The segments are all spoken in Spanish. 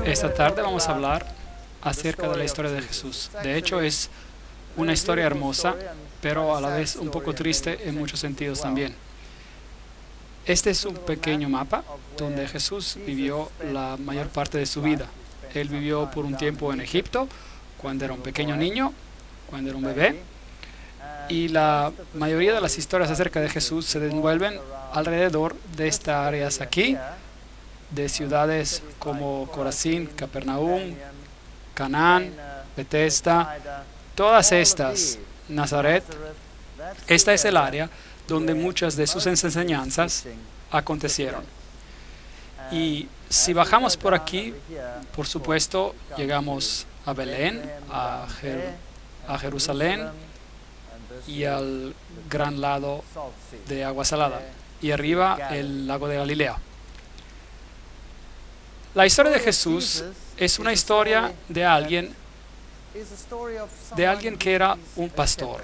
Esta tarde vamos a hablar acerca de la historia de Jesús. De hecho, es una historia hermosa, pero a la vez un poco triste en muchos sentidos también. Este es un pequeño mapa donde Jesús vivió la mayor parte de su vida. Él vivió por un tiempo en Egipto, cuando era un pequeño niño, cuando era un bebé, y la mayoría de las historias acerca de Jesús se desenvuelven alrededor de estas áreas aquí, de ciudades como Corazín, Capernaum, Canaán, Betesda, todas estas, Nazaret. Esta es el área donde muchas de sus enseñanzas acontecieron. Y si bajamos por aquí, por supuesto, llegamos a Belén, a Jerusalén y al gran lado de agua salada. Y arriba el lago de Galilea. La historia de Jesús es una historia de alguien que era un pastor,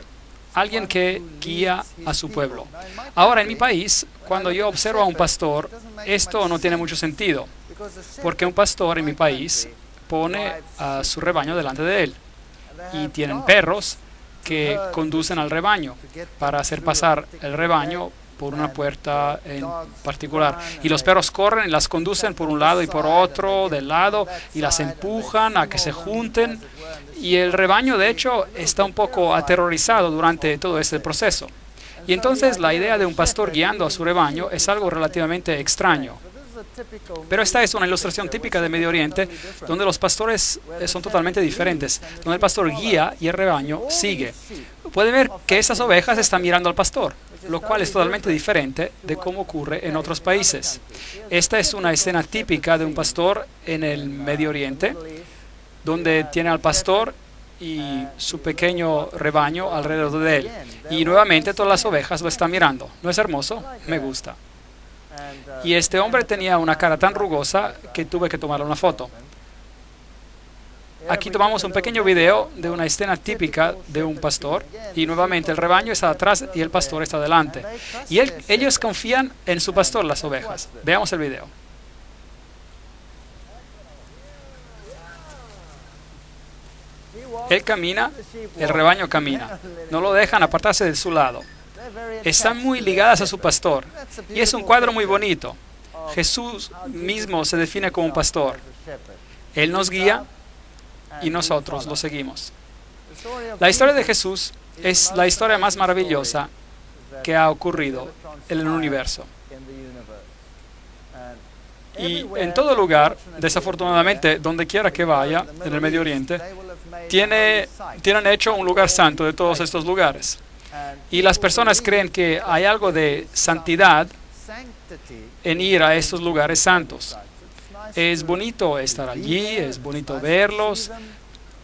alguien que guía a su pueblo. Ahora, en mi país, cuando yo observo a un pastor, esto no tiene mucho sentido, porque un pastor en mi país pone a su rebaño delante de él, y tienen perros que conducen al rebaño para hacer pasar el rebaño por una puerta en particular. Y los perros corren y las conducen por un lado y por otro del lado y las empujan a que se junten. Y el rebaño, de hecho, está un poco aterrorizado durante todo este proceso. Y entonces la idea de un pastor guiando a su rebaño es algo relativamente extraño. Pero esta es una ilustración típica de Medio Oriente, donde los pastores son totalmente diferentes, donde el pastor guía y el rebaño sigue. Pueden ver que estas ovejas están mirando al pastor, lo cual es totalmente diferente de cómo ocurre en otros países. Esta es una escena típica de un pastor en el Medio Oriente, donde tiene al pastor y su pequeño rebaño alrededor de él. Y nuevamente todas las ovejas lo están mirando. ¿No es hermoso? Me gusta. Y este hombre tenía una cara tan rugosa que tuve que tomar una foto. Aquí tomamos un pequeño video de una escena típica de un pastor, y nuevamente el rebaño está atrás y el pastor está delante. Y ellos confían en su pastor, las ovejas. Veamos el video. Él camina, el rebaño camina. No lo dejan apartarse de su lado. Están muy ligadas a su pastor. Y es un cuadro muy bonito. Jesús mismo se define como un pastor. Él nos guía y nosotros lo seguimos. La historia de Jesús es la historia más maravillosa que ha ocurrido en el universo. Y en todo lugar, desafortunadamente, donde quiera que vaya, en el Medio Oriente, tienen hecho un lugar santo de todos estos lugares. Y las personas creen que hay algo de santidad en ir a estos lugares santos. Es bonito estar allí, es bonito verlos,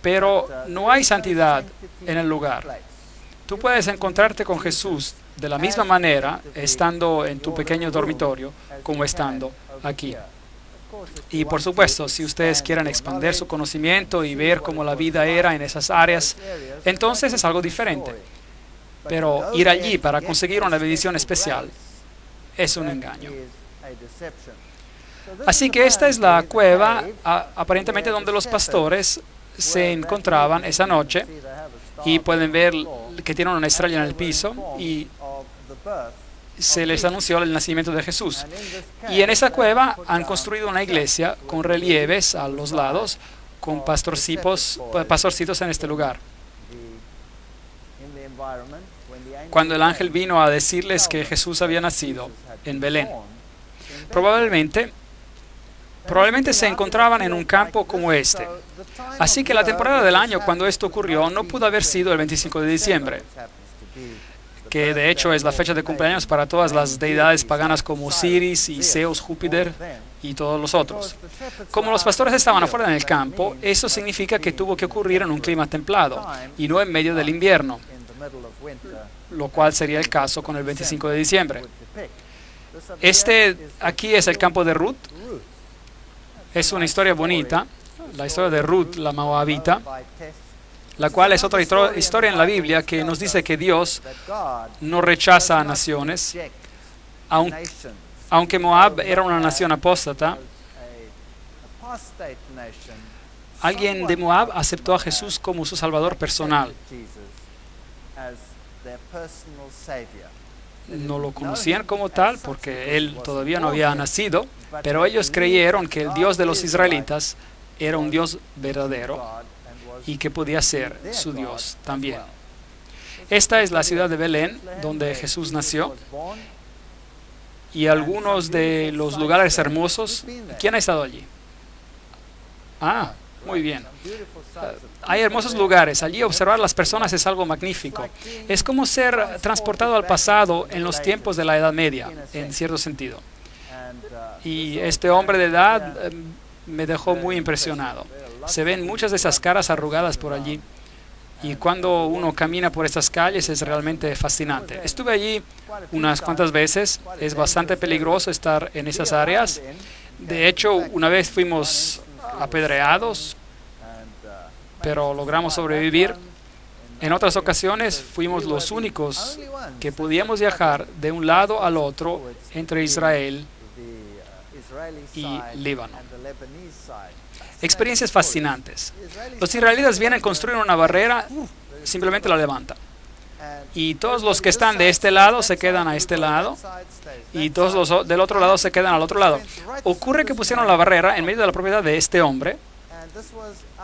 pero no hay santidad en el lugar. Tú puedes encontrarte con Jesús de la misma manera estando en tu pequeño dormitorio como estando aquí. Y por supuesto, si ustedes quieren expandir su conocimiento y ver cómo la vida era en esas áreas, entonces es algo diferente. Pero ir allí para conseguir una bendición especial es un engaño. Así que esta es la cueva, aparentemente donde los pastores se encontraban esa noche, y pueden ver que tienen una estrella en el piso y se les anunció el nacimiento de Jesús. Y en esa cueva han construido una iglesia con relieves a los lados, con pastorcitos en este lugar. Cuando el ángel vino a decirles que Jesús había nacido en Belén, probablemente se encontraban en un campo como este. Así que la temporada del año cuando esto ocurrió no pudo haber sido el 25 de diciembre, que de hecho es la fecha de cumpleaños para todas las deidades paganas como Osiris y Zeus, Júpiter y todos los otros. Como los pastores estaban afuera en el campo, eso significa que tuvo que ocurrir en un clima templado y no en medio del invierno, lo cual sería el caso con el 25 de diciembre. Este aquí es el campo de Ruth. Es una historia bonita, la historia de Ruth, la moabita, la cual es otra historia en la Biblia que nos dice que Dios no rechaza a naciones, aunque Moab era una nación apóstata. Alguien de Moab aceptó a Jesús como su Salvador personal. No lo conocían como tal porque él todavía no había nacido, pero ellos creyeron que el Dios de los israelitas era un Dios verdadero y que podía ser su Dios también. Esta es la ciudad de Belén, donde Jesús nació, y algunos de los lugares hermosos. ¿Quién ha estado allí? Ah, muy bien. Hay hermosos lugares. Allí observar las personas es algo magnífico. Es como ser transportado al pasado en los tiempos de la Edad Media, en cierto sentido. Y este hombre de edad me dejó muy impresionado. Se ven muchas de esas caras arrugadas por allí. Y cuando uno camina por estas calles es realmente fascinante. Estuve allí unas cuantas veces. Es bastante peligroso estar en esas áreas. De hecho, una vez fuimos apedreados, pero logramos sobrevivir. En otras ocasiones fuimos los únicos que podíamos viajar de un lado al otro entre Israel y Líbano. Experiencias fascinantes. Los israelitas vienen a construir una barrera, simplemente la levantan. Y todos los que están de este lado se quedan a este lado, y todos los del otro lado se quedan al otro lado. Ocurre que pusieron la barrera en medio de la propiedad de este hombre,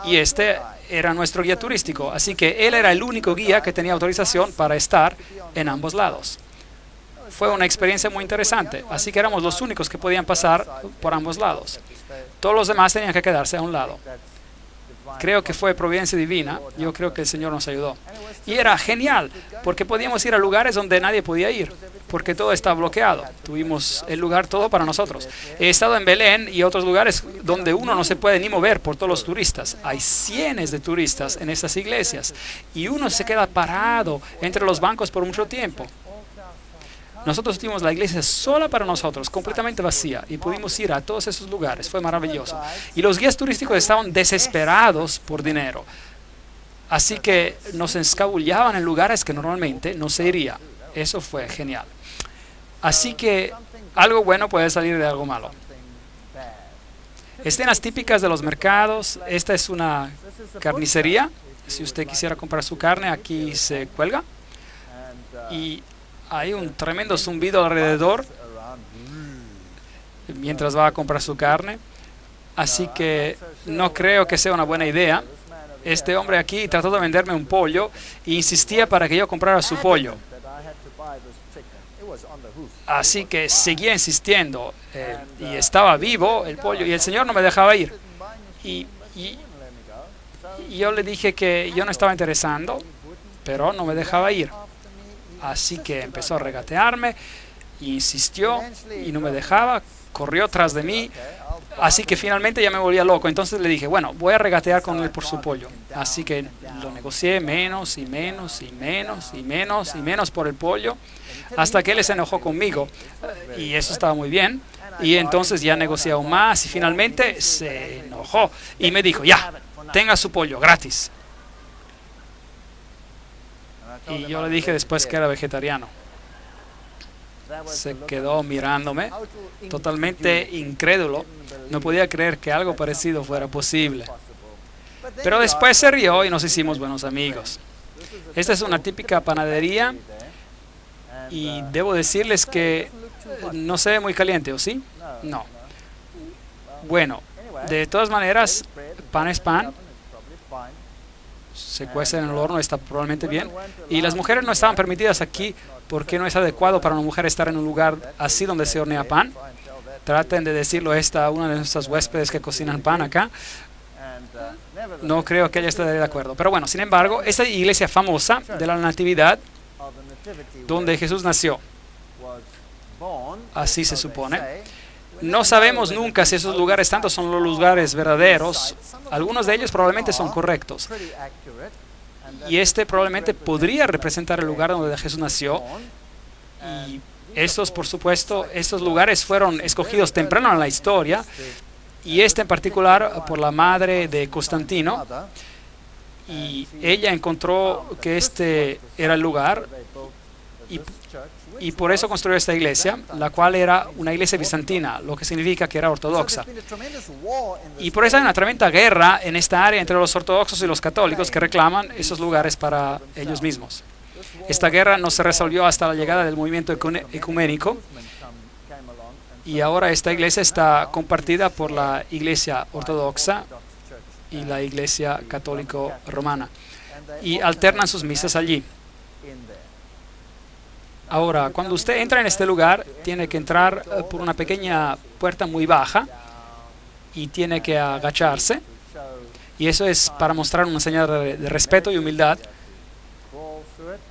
y este era nuestro guía turístico, así que él era el único guía que tenía autorización para estar en ambos lados. Fue una experiencia muy interesante, así que éramos los únicos que podían pasar por ambos lados. Todos los demás tenían que quedarse a un lado. Creo que fue providencia divina. Yo creo que el Señor nos ayudó. Y era genial, porque podíamos ir a lugares donde nadie podía ir, porque todo estaba bloqueado. Tuvimos el lugar todo para nosotros. He estado en Belén y otros lugares donde uno no se puede ni mover por todos los turistas. Hay cientos de turistas en estas iglesias y uno se queda parado entre los bancos por mucho tiempo. Nosotros tuvimos la iglesia sola para nosotros, completamente vacía, y pudimos ir a todos esos lugares. Fue maravilloso. Y los guías turísticos estaban desesperados por dinero. Así que nos escabullaban en lugares que normalmente no se iría. Eso fue genial. Así que algo bueno puede salir de algo malo. Escenas típicas de los mercados. Esta es una carnicería. Si usted quisiera comprar su carne, aquí se cuelga. Y hay un tremendo zumbido alrededor mientras va a comprar su carne. Así que no creo que sea una buena idea. Este hombre aquí trató de venderme un pollo e insistía para que yo comprara su pollo. Así que seguía insistiendo y estaba vivo el pollo y el Señor no me dejaba ir. Y yo le dije que yo no estaba interesado, pero no me dejaba ir. Así que empezó a regatearme, insistió y no me dejaba, corrió tras de mí, así que finalmente ya me volvía loco. Entonces le dije, bueno, voy a regatear con él por su pollo. Así que lo negocié menos y menos y menos y menos y menos por el pollo, hasta que él se enojó conmigo y eso estaba muy bien. Y entonces ya negocié aún más y finalmente se enojó y me dijo, ya, tenga su pollo gratis. Y yo le dije después que era vegetariano. Se quedó mirándome, totalmente incrédulo. No podía creer que algo parecido fuera posible. Pero después se rió y nos hicimos buenos amigos. Esta es una típica panadería y debo decirles que no se ve muy caliente, ¿o sí? No. Bueno, de todas maneras, pan es pan. Se cuece en el horno, está probablemente bien. Y las mujeres no estaban permitidas aquí porque no es adecuado para una mujer estar en un lugar así donde se hornea pan. Traten de decirlo a una de nuestras huéspedes que cocinan pan acá. No creo que ella esté de acuerdo. Pero bueno, sin embargo, esta iglesia famosa de la Natividad, donde Jesús nació, así se supone. No sabemos nunca si esos lugares tanto son los lugares verdaderos. Algunos de ellos probablemente son correctos. Y este probablemente podría representar el lugar donde Jesús nació. Y estos, por supuesto, estos lugares fueron escogidos temprano en la historia. Y este en particular por la madre de Constantino. Y ella encontró que este era el lugar. y por eso construyó esta iglesia, la cual era una iglesia bizantina, lo que significa que era ortodoxa. Y por eso hay una tremenda guerra en esta área entre los ortodoxos y los católicos que reclaman esos lugares para ellos mismos. Esta guerra no se resolvió hasta la llegada del movimiento ecuménico, y ahora esta iglesia está compartida por la iglesia ortodoxa y la iglesia católico romana, y alternan sus misas allí. Ahora, cuando usted entra en este lugar, tiene que entrar por una pequeña puerta muy baja y tiene que agacharse, y eso es para mostrar una señal de respeto y humildad,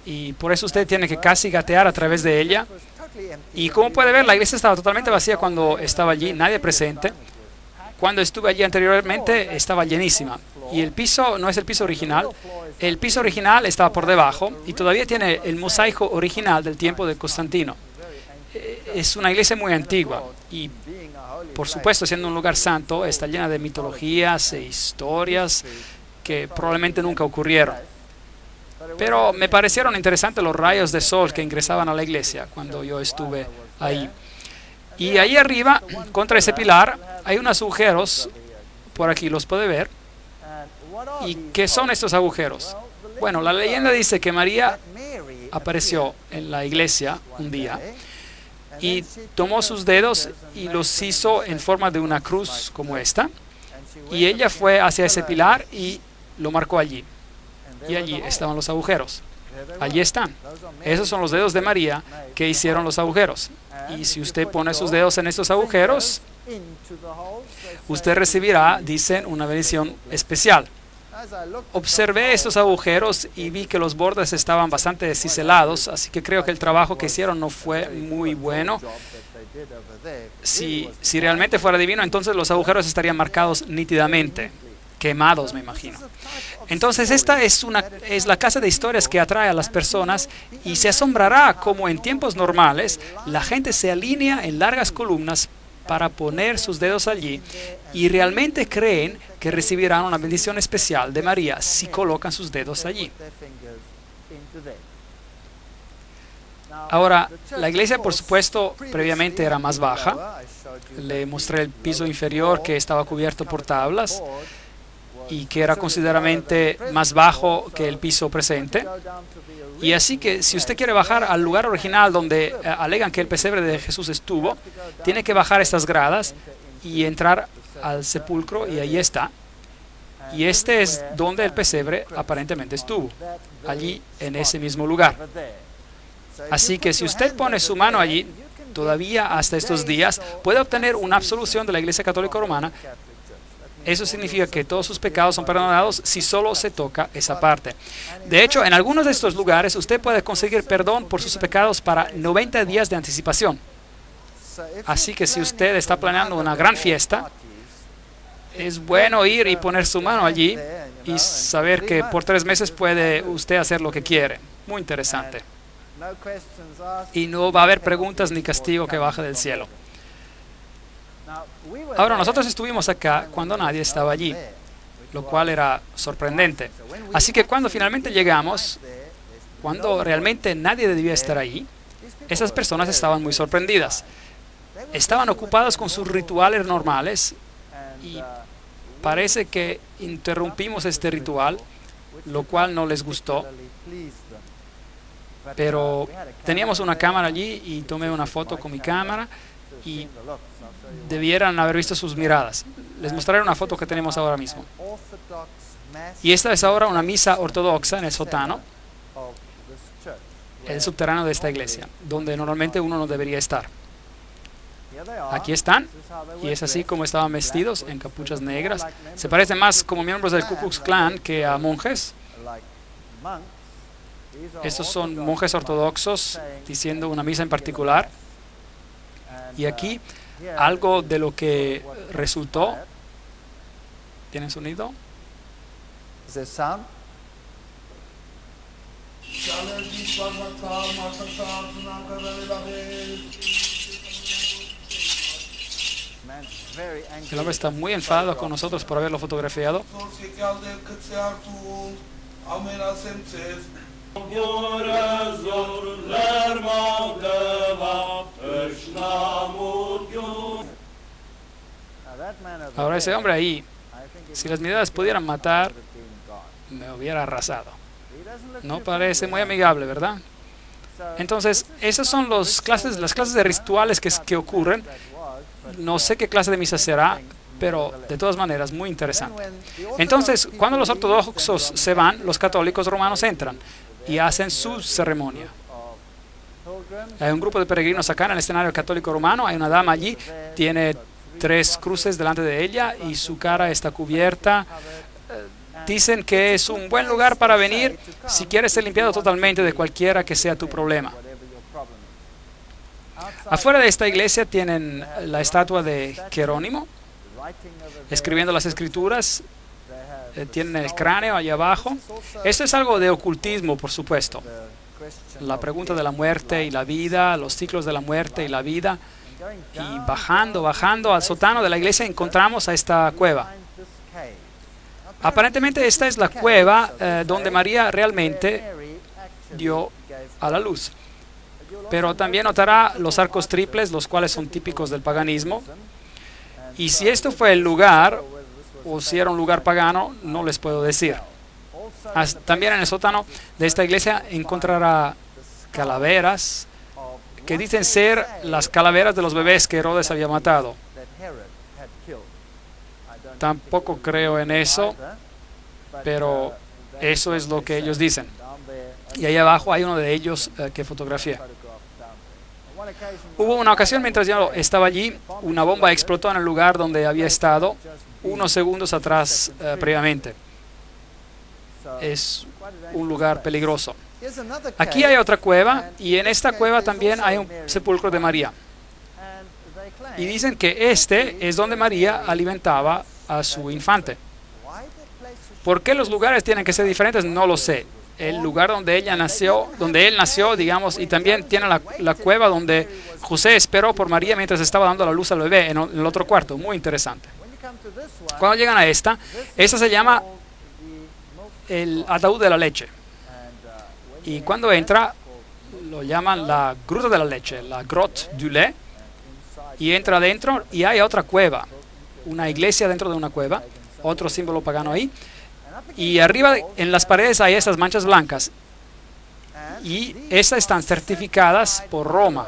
y por eso usted tiene que casi gatear a través de ella. Y como puede ver, la iglesia estaba totalmente vacía cuando estaba allí, nadie presente. Cuando estuve allí anteriormente estaba llenísima, y el piso no es el piso original. El piso original estaba por debajo y todavía tiene el mosaico original del tiempo de Constantino. Es una iglesia muy antigua y, por supuesto, siendo un lugar santo, está llena de mitologías e historias que probablemente nunca ocurrieron. Pero me parecieron interesantes los rayos de sol que ingresaban a la iglesia cuando yo estuve ahí. Y ahí arriba, contra ese pilar, hay unos agujeros, por aquí los puede ver. ¿Y qué son estos agujeros? Bueno, la leyenda dice que María apareció en la iglesia un día y tomó sus dedos y los hizo en forma de una cruz como esta, y ella fue hacia ese pilar y lo marcó allí. Y allí estaban los agujeros. Allí están. Esos son los dedos de María que hicieron los agujeros. Y si usted pone sus dedos en estos agujeros, usted recibirá, dicen, una bendición especial. Observé estos agujeros y vi que los bordes estaban bastante ciselados, así que creo que el trabajo que hicieron no fue muy bueno. Si realmente fuera divino, entonces los agujeros estarían marcados nítidamente, quemados, me imagino. Entonces esta es la casa de historias que atrae a las personas, y se asombrará cómo en tiempos normales la gente se alinea en largas columnas para poner sus dedos allí, y realmente creen que recibirán una bendición especial de María si colocan sus dedos allí. Ahora, la iglesia, por supuesto, previamente era más baja. Le mostré el piso inferior, que estaba cubierto por tablas y que era considerablemente más bajo que el piso presente. Y así que si usted quiere bajar al lugar original donde alegan que el pesebre de Jesús estuvo, tiene que bajar estas gradas y entrar al sepulcro, y ahí está. Y este es donde el pesebre aparentemente estuvo, allí en ese mismo lugar. Así que si usted pone su mano allí, todavía hasta estos días puede obtener una absolución de la Iglesia Católica Romana. Eso significa que todos sus pecados son perdonados si solo se toca esa parte. De hecho, en algunos de estos lugares usted puede conseguir perdón por sus pecados para 90 días de anticipación. Así que si usted está planeando una gran fiesta, es bueno ir y poner su mano allí y saber que por 3 meses puede usted hacer lo que quiere. Muy interesante. Y no va a haber preguntas ni castigo que baje del cielo. Ahora, nosotros estuvimos acá cuando nadie estaba allí, lo cual era sorprendente. Así que cuando finalmente llegamos, cuando realmente nadie debía estar ahí, esas personas estaban muy sorprendidas. Estaban ocupadas con sus rituales normales, y parece que interrumpimos este ritual, lo cual no les gustó. Pero teníamos una cámara allí y tomé una foto con mi cámara, y debieran haber visto sus miradas. Les mostraré una foto que tenemos ahora mismo. Y esta es ahora una misa ortodoxa en el sótano, el subterráneo de esta iglesia, donde normalmente uno no debería estar. Aquí están, y es así como estaban vestidos, en capuchas negras. Se parecen más como miembros del Ku Klux Klan que a monjes. Estos son monjes ortodoxos diciendo una misa en particular. Y aquí algo de lo que resultó. ¿Tienen sonido? El hombre está muy enfadado con nosotros por haberlo fotografiado. Ahora ese hombre ahí, si las miradas pudieran matar, me hubiera arrasado. No parece muy amigable, ¿verdad? Entonces, esas son las clases de rituales que ocurren. No sé qué clase de misa será, pero de todas maneras, muy interesante. Entonces, cuando los ortodoxos se van, los católicos romanos entran y hacen su ceremonia. Hay un grupo de peregrinos acá en el escenario católico romano. Hay una dama allí, tiene 3 cruces delante de ella y su cara está cubierta. Dicen que es un buen lugar para venir si quieres ser limpiado totalmente de cualquiera que sea tu problema. Afuera de esta iglesia tienen la estatua de Jerónimo, escribiendo las escrituras. Tienen el cráneo allá abajo. Esto es algo de ocultismo, por supuesto. La pregunta de la muerte y la vida, los ciclos de la muerte y la vida. Y bajando al sótano de la iglesia encontramos a esta cueva. Aparentemente esta es la cueva donde María realmente dio a la luz. Pero también notará los arcos triples, los cuales son típicos del paganismo. Y si esto fue el lugar, o si era un lugar pagano, no les puedo decir. También en el sótano de esta iglesia encontrará calaveras que dicen ser las calaveras de los bebés que Herodes había matado. Tampoco creo en eso, pero eso es lo que ellos dicen. Y ahí abajo hay uno de ellos que fotografié. Hubo una ocasión mientras yo estaba allí, una bomba explotó en el lugar donde había estado unos segundos atrás previamente. Es un lugar peligroso. Aquí hay otra cueva y en esta cueva también hay un sepulcro de María. Y dicen que este es donde María alimentaba a su infante. ¿Por qué los lugares tienen que ser diferentes? No lo sé. El lugar donde él nació, digamos, y también tiene la cueva donde José esperó por María mientras estaba dando la luz al bebé en el otro cuarto. Muy interesante. Cuando llegan a esta se llama el ataúd de la leche. Y cuando entra, lo llaman la gruta de la leche, la grotte du lait. Y entra adentro y hay otra cueva, una iglesia dentro de una cueva, otro símbolo pagano ahí. Y arriba en las paredes hay esas manchas blancas. Y estas están certificadas por Roma,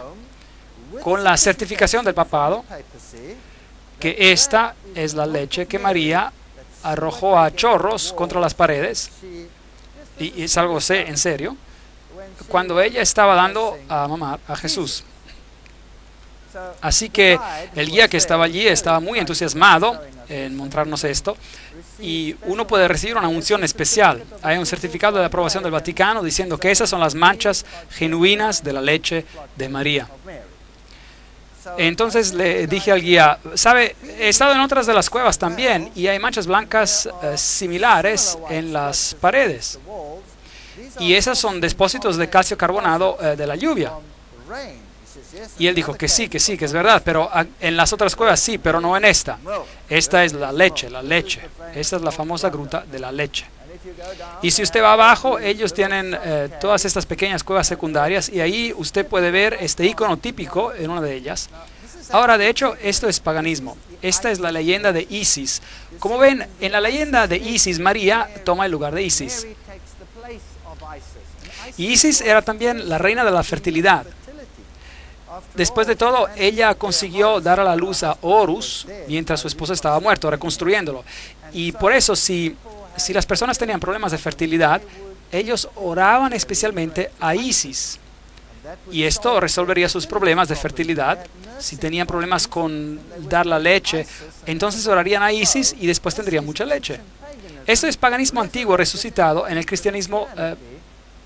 con la certificación del papado, que esta es la leche que María arrojó a chorros contra las paredes. Y es algo en serio, cuando ella estaba dando a mamar a Jesús. Así que el guía que estaba allí estaba muy entusiasmado en mostrarnos esto, y uno puede recibir una unción especial. Hay un certificado de aprobación del Vaticano diciendo que esas son las manchas genuinas de la leche de María. Entonces le dije al guía, ¿sabe? He estado en otras de las cuevas también y hay manchas blancas similares en las paredes. Y esas son depósitos de calcio carbonado de la lluvia. Y él dijo que sí, que es verdad, pero en las otras cuevas sí, pero no en esta. Esta es la leche. Esta es la famosa gruta de la leche. Y si usted va abajo, ellos tienen todas estas pequeñas cuevas secundarias y ahí usted puede ver este icono típico en una de ellas. Ahora, de hecho, esto es paganismo. Esta es la leyenda de Isis. Como ven, en la leyenda de Isis, María toma el lugar de Isis. Y Isis era también la reina de la fertilidad. Después de todo, ella consiguió dar a la luz a Horus mientras su esposo estaba muerto, reconstruyéndolo. Y por eso, si las personas tenían problemas de fertilidad, ellos oraban especialmente a Isis. Y esto resolvería sus problemas de fertilidad. Si tenían problemas con dar la leche, entonces orarían a Isis y después tendrían mucha leche. Esto es paganismo antiguo resucitado en el cristianismo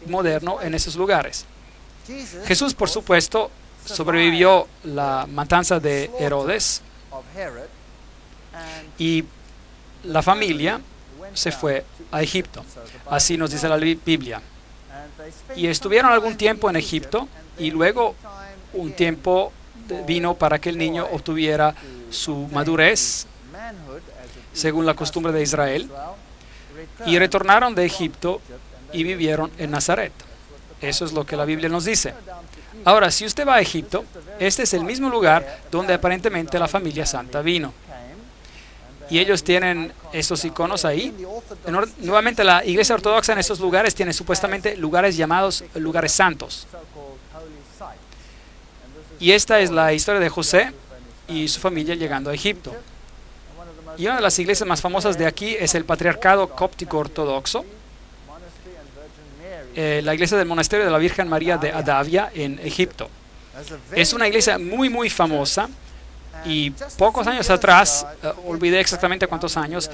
moderno en esos lugares. Jesús, por supuesto, sobrevivió la matanza de Herodes y la familia se fue a Egipto. Así nos dice la Biblia. Y estuvieron algún tiempo en Egipto y luego un tiempo vino para que el niño obtuviera su madurez según la costumbre de Israel y retornaron de Egipto y vivieron en Nazaret. Eso es lo que la Biblia nos dice. Ahora, si usted va a Egipto, este es el mismo lugar donde aparentemente la familia santa vino. Y ellos tienen estos iconos ahí. Nuevamente, la iglesia ortodoxa en estos lugares tiene supuestamente lugares llamados lugares santos. Y esta es la historia de José y su familia llegando a Egipto. Y una de las iglesias más famosas de aquí es el Patriarcado Cóptico Ortodoxo, la iglesia del Monasterio de la Virgen María de Adavia en Egipto. Es una iglesia muy, muy famosa. Y pocos años atrás, olvidé exactamente cuántos años,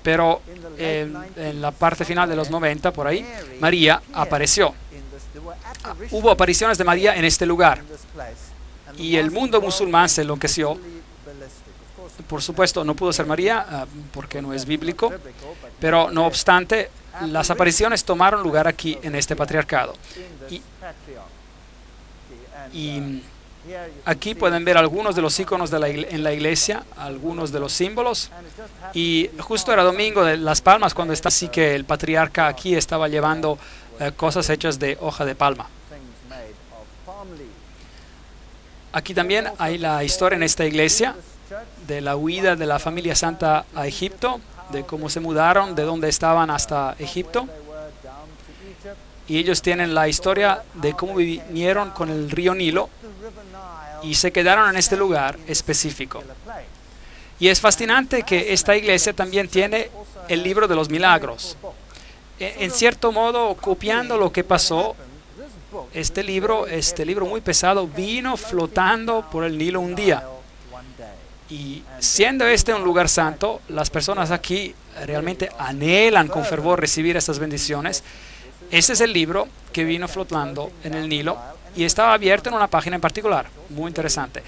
pero en la parte final de los 90, por ahí, María apareció. Hubo apariciones de María en este lugar. Y el mundo musulmán se enloqueció. Por supuesto, no pudo ser María, porque no es bíblico, pero no obstante, las apariciones tomaron lugar aquí en este patriarcado. Y aquí pueden ver algunos de los iconos en la iglesia, algunos de los símbolos. Y justo era domingo de Las Palmas cuando está así que el patriarca aquí estaba llevando cosas hechas de hoja de palma. Aquí también hay la historia en esta iglesia de la huida de la familia santa a Egipto, de cómo se mudaron, de dónde estaban hasta Egipto. Y ellos tienen la historia de cómo vinieron con el río Nilo y se quedaron en este lugar específico. Y es fascinante que esta iglesia también tiene el libro de los milagros. En cierto modo, copiando lo que pasó, este libro muy pesado, vino flotando por el Nilo un día. Y siendo este un lugar santo, las personas aquí realmente anhelan con fervor recibir estas bendiciones. Este es el libro que vino flotando en el Nilo y estaba abierto en una página en particular, muy interesante.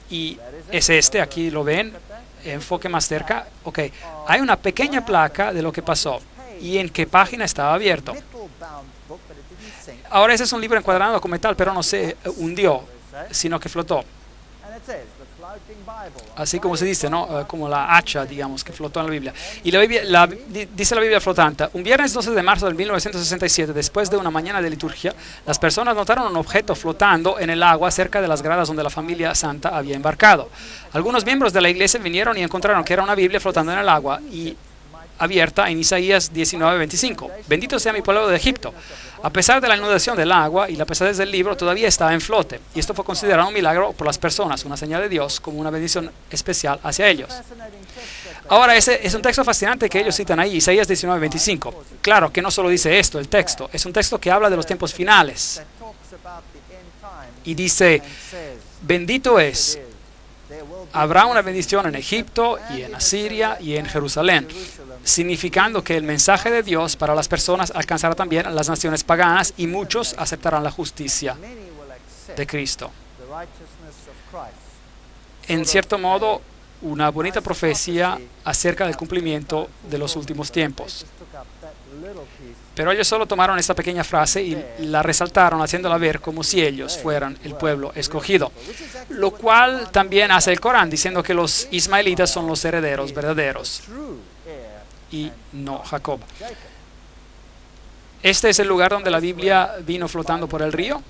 Y es este, aquí lo ven, enfoque más cerca. Ok, hay una pequeña placa de lo que pasó y en qué página estaba abierto. Ahora ese es un libro encuadrado como tal, pero no se hundió, sino que flotó. Así como se dice, ¿no? Como la hacha, digamos, que flotó en la Biblia. Y dice la Biblia flotante: un viernes 12 de marzo de 1967, después de una mañana de liturgia, las personas notaron un objeto flotando en el agua cerca de las gradas donde la familia santa había embarcado. Algunos miembros de la iglesia vinieron y encontraron que era una Biblia flotando en el agua y abierta en Isaías 19:25. Bendito sea mi pueblo de Egipto. A pesar de la inundación del agua y la pesadez del libro, todavía estaba en flote. Y esto fue considerado un milagro por las personas, una señal de Dios como una bendición especial hacia ellos. Ahora, ese es un texto fascinante que ellos citan ahí, Isaías 19:25. Claro que no solo dice esto, el texto. Es un texto que habla de los tiempos finales. Y dice: bendito es. Habrá una bendición en Egipto y en Asiria y en Jerusalén, significando que el mensaje de Dios para las personas alcanzará también a las naciones paganas y muchos aceptarán la justicia de Cristo. En cierto modo, una bonita profecía acerca del cumplimiento de los últimos tiempos. Pero ellos solo tomaron esta pequeña frase y la resaltaron, haciéndola ver como si ellos fueran el pueblo escogido. Lo cual también hace el Corán, diciendo que los ismaelitas son los herederos verdaderos y no Jacob. Este es el lugar donde la Biblia vino flotando por el río.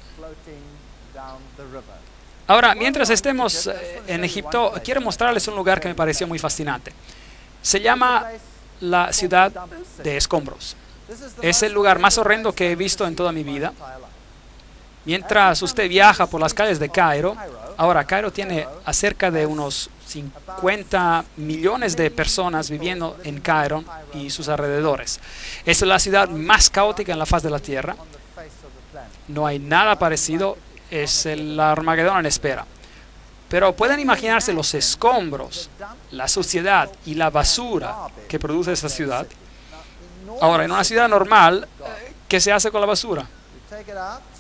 Ahora, mientras estemos en Egipto, quiero mostrarles un lugar que me pareció muy fascinante. Se llama la ciudad de escombros. Es el lugar más horrendo que he visto en toda mi vida. Mientras usted viaja por las calles de Cairo, ahora Cairo tiene acerca de unos 50 millones de personas viviendo en Cairo y sus alrededores. Es la ciudad más caótica en la faz de la tierra. No hay nada parecido. Es el Armagedón en espera. Pero pueden imaginarse los escombros, la suciedad y la basura que produce esta ciudad. Ahora, en una ciudad normal, ¿qué se hace con la basura?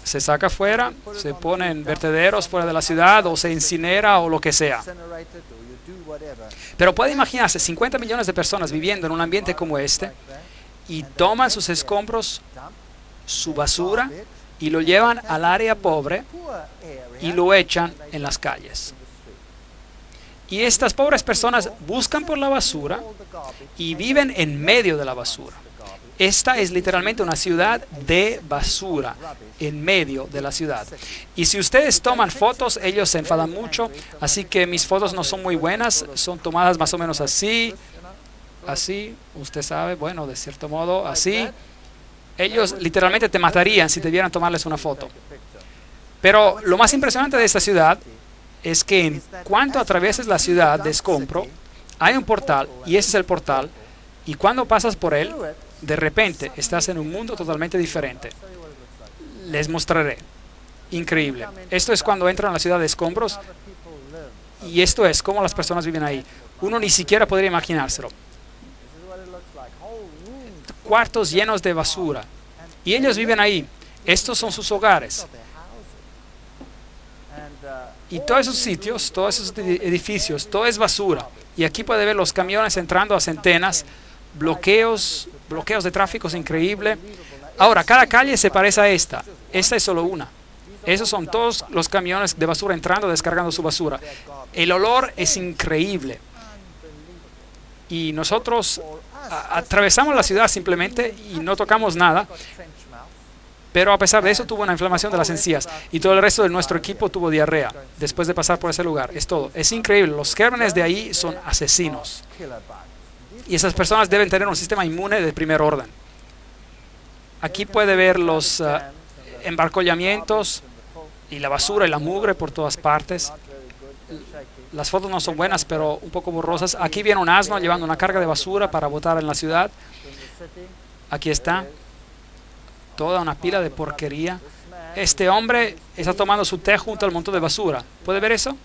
Se saca afuera, se pone en vertederos fuera de la ciudad o se incinera o lo que sea. Pero puede imaginarse 50 millones de personas viviendo en un ambiente como este y toman sus escombros, su basura y lo llevan al área pobre y lo echan en las calles. Y estas pobres personas buscan por la basura y viven en medio de la basura. Esta es literalmente una ciudad de basura en medio de la ciudad. Y si ustedes toman fotos, ellos se enfadan mucho, así que mis fotos no son muy buenas, son tomadas más o menos así, usted sabe, bueno, de cierto modo, así. Ellos literalmente te matarían si te vieran tomarles una foto. Pero lo más impresionante de esta ciudad es que en cuanto atravieses la ciudad de escombro, hay un portal, y ese es el portal, y cuando pasas por él, de repente estás en un mundo totalmente diferente. Les mostraré. Increíble. Esto es cuando entran a la ciudad de escombros, y esto es cómo las personas viven ahí. Uno ni siquiera podría imaginárselo. Cuartos llenos de basura. Y ellos viven ahí. Estos son sus hogares. Y todos esos sitios, todos esos edificios, todo es basura. Y aquí puede ver los camiones entrando a centenas, bloqueos de tráfico, es increíble. Ahora, cada calle se parece a esta. Esta es solo una. Esos son todos los camiones de basura entrando, descargando su basura. El olor es increíble. Y nosotros atravesamos la ciudad simplemente y no tocamos nada. Pero a pesar de eso tuvo una inflamación de las encías y todo el resto de nuestro equipo tuvo diarrea después de pasar por ese lugar. Es todo. Es increíble. Los gérmenes de ahí son asesinos. Y esas personas deben tener un sistema inmune de primer orden. Aquí puede ver los embarcollamientos y la basura y la mugre por todas partes. Las fotos no son buenas, pero un poco borrosas. Aquí viene un asno llevando una carga de basura para botar en la ciudad. Aquí está. Toda una pila de porquería. Este hombre está tomando su té junto al montón de basura. ¿Puede ver eso?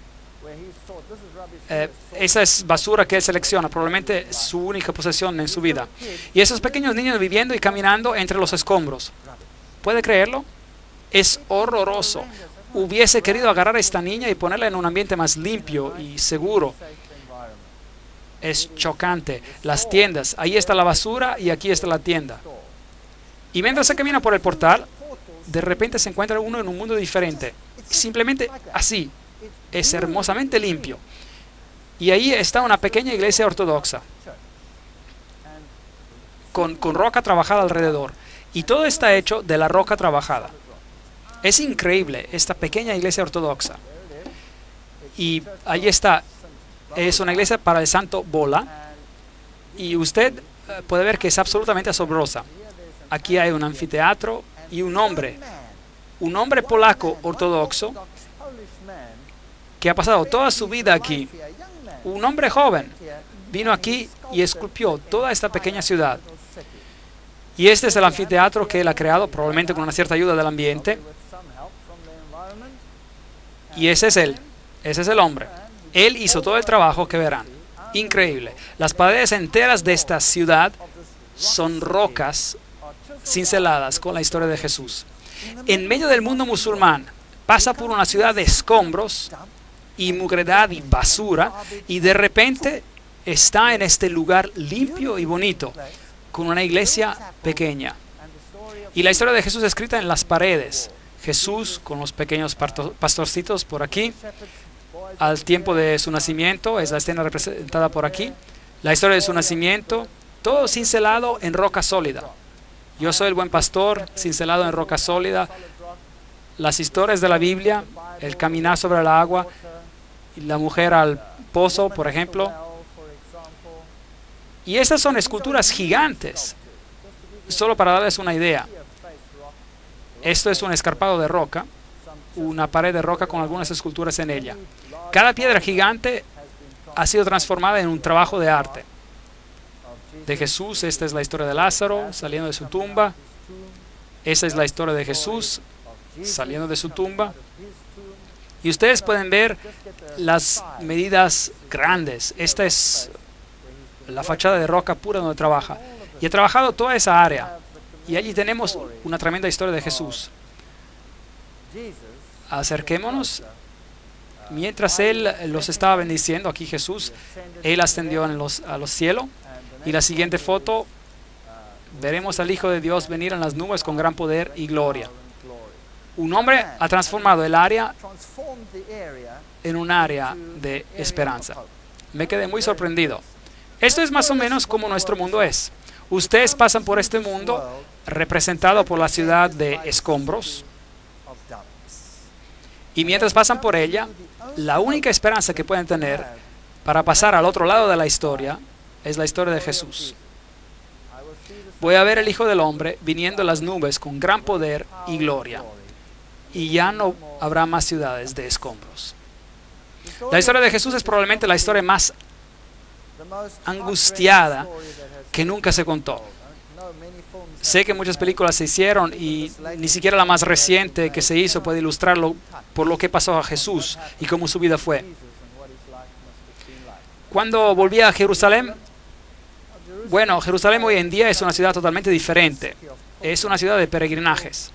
Esa es basura que él selecciona, probablemente su única posesión en su vida. Y esos pequeños niños viviendo y caminando entre los escombros. ¿Puede creerlo? Es horroroso. Hubiese querido agarrar a esta niña y ponerla en un ambiente más limpio y seguro. Es chocante. Las tiendas, ahí está la basura y aquí está la tienda. Y mientras se camina por el portal, de repente se encuentra uno en un mundo diferente. Simplemente así. Es hermosamente limpio. Y ahí está una pequeña iglesia ortodoxa. Con roca trabajada alrededor. Y todo está hecho de la roca trabajada. Es increíble esta pequeña iglesia ortodoxa. Y ahí está. Es una iglesia para el Santo Bola. Y usted puede ver que es absolutamente asombrosa. Aquí hay un anfiteatro y un hombre polaco ortodoxo que ha pasado toda su vida aquí. Un hombre joven vino aquí y esculpió toda esta pequeña ciudad. Y este es el anfiteatro que él ha creado, probablemente con una cierta ayuda del ambiente. Y ese es él. Ese es el hombre. Él hizo todo el trabajo que verán. Increíble. Las paredes enteras de esta ciudad son rocas cinceladas con la historia de Jesús. En medio del mundo musulmán, pasa por una ciudad de escombros y mugredad y basura, y de repente está en este lugar limpio y bonito, con una iglesia pequeña. Y la historia de Jesús escrita en las paredes. Jesús con los pequeños pastorcitos por aquí, al tiempo de su nacimiento, es la escena representada por aquí. La historia de su nacimiento, todo cincelado en roca sólida. Yo soy el buen pastor, cincelado en roca sólida. Las historias de la Biblia, el caminar sobre el agua, y la mujer al pozo, por ejemplo. Y estas son esculturas gigantes. Solo para darles una idea. Esto es un escarpado de roca, una pared de roca con algunas esculturas en ella. Cada piedra gigante ha sido transformada en un trabajo de arte. De Jesús, esta es la historia de Lázaro saliendo de su tumba. Esta es la historia de Jesús saliendo de su tumba. Y ustedes pueden ver las medidas grandes. Esta es la fachada de roca pura donde trabaja. Y he trabajado toda esa área. Y allí tenemos una tremenda historia de Jesús. Acerquémonos. Mientras Él los estaba bendiciendo, aquí Jesús, Él ascendió a los cielos. Y la siguiente foto, veremos al Hijo de Dios venir en las nubes con gran poder y gloria. Un hombre ha transformado el área en un área de esperanza. Me quedé muy sorprendido. Esto es más o menos como nuestro mundo es. Ustedes pasan por este mundo representado por la ciudad de escombros, y mientras pasan por ella, la única esperanza que pueden tener para pasar al otro lado de la historia es la historia de Jesús. Voy a ver el Hijo del Hombre viniendo en las nubes con gran poder y gloria, y ya no habrá más ciudades de escombros. La historia de Jesús es probablemente la historia más angustiada que nunca se contó. Sé que muchas películas se hicieron y ni siquiera la más reciente que se hizo puede ilustrarlo por lo que pasó a Jesús y cómo su vida fue. Cuando volví a Jerusalén, bueno, Jerusalén hoy en día es una ciudad totalmente diferente. Es una ciudad de peregrinajes.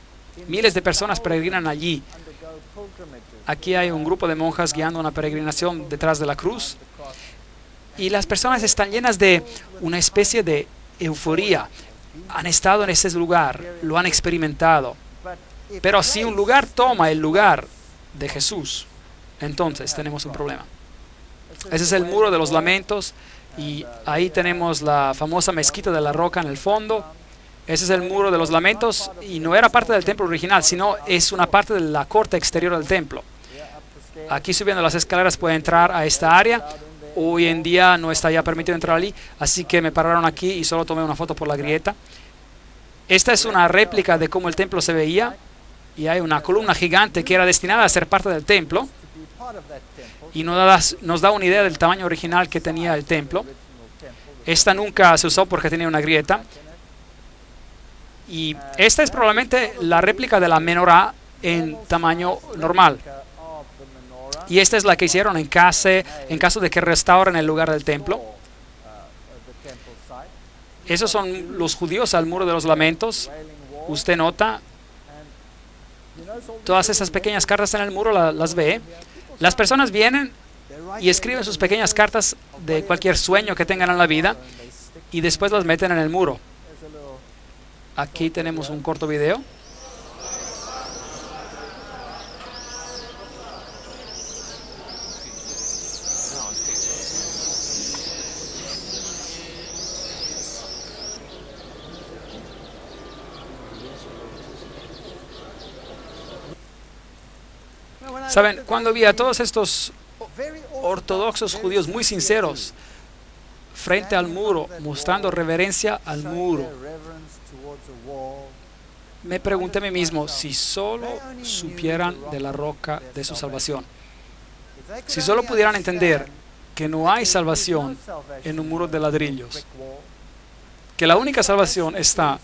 Miles de personas peregrinan allí. Aquí hay un grupo de monjas guiando una peregrinación detrás de la cruz. Y las personas están llenas de una especie de euforía. Han estado en ese lugar, lo han experimentado. Pero si un lugar toma el lugar de Jesús, entonces tenemos un problema. Ese es el Muro de los Lamentos, y ahí tenemos la famosa Mezquita de la Roca en el fondo. Ese es el Muro de los Lamentos, y no era parte del templo original, sino es una parte de la corte exterior del templo. Aquí subiendo las escaleras puede entrar a esta área. Hoy en día no está ya permitido entrar allí, así que me pararon aquí y solo tomé una foto por la grieta. Esta es una réplica de cómo el templo se veía, y hay una columna gigante que era destinada a ser parte del templo, y nos da una idea del tamaño original que tenía el templo. Esta nunca se usó porque tenía una grieta, y esta es probablemente la réplica de la menorá en tamaño normal. Y esta es la que hicieron en caso de que restauren el lugar del templo. Esos son los judíos al Muro de los Lamentos. Usted nota todas esas pequeñas cartas en el muro, las ve. Las personas vienen y escriben sus pequeñas cartas de cualquier sueño que tengan en la vida y después las meten en el muro. Aquí tenemos un corto video. Saben, cuando vi a todos estos ortodoxos judíos muy sinceros frente al muro, mostrando reverencia al muro, me pregunté a mí mismo si solo supieran de la roca de su salvación. Si solo pudieran entender que no hay salvación en un muro de ladrillos, que la única salvación está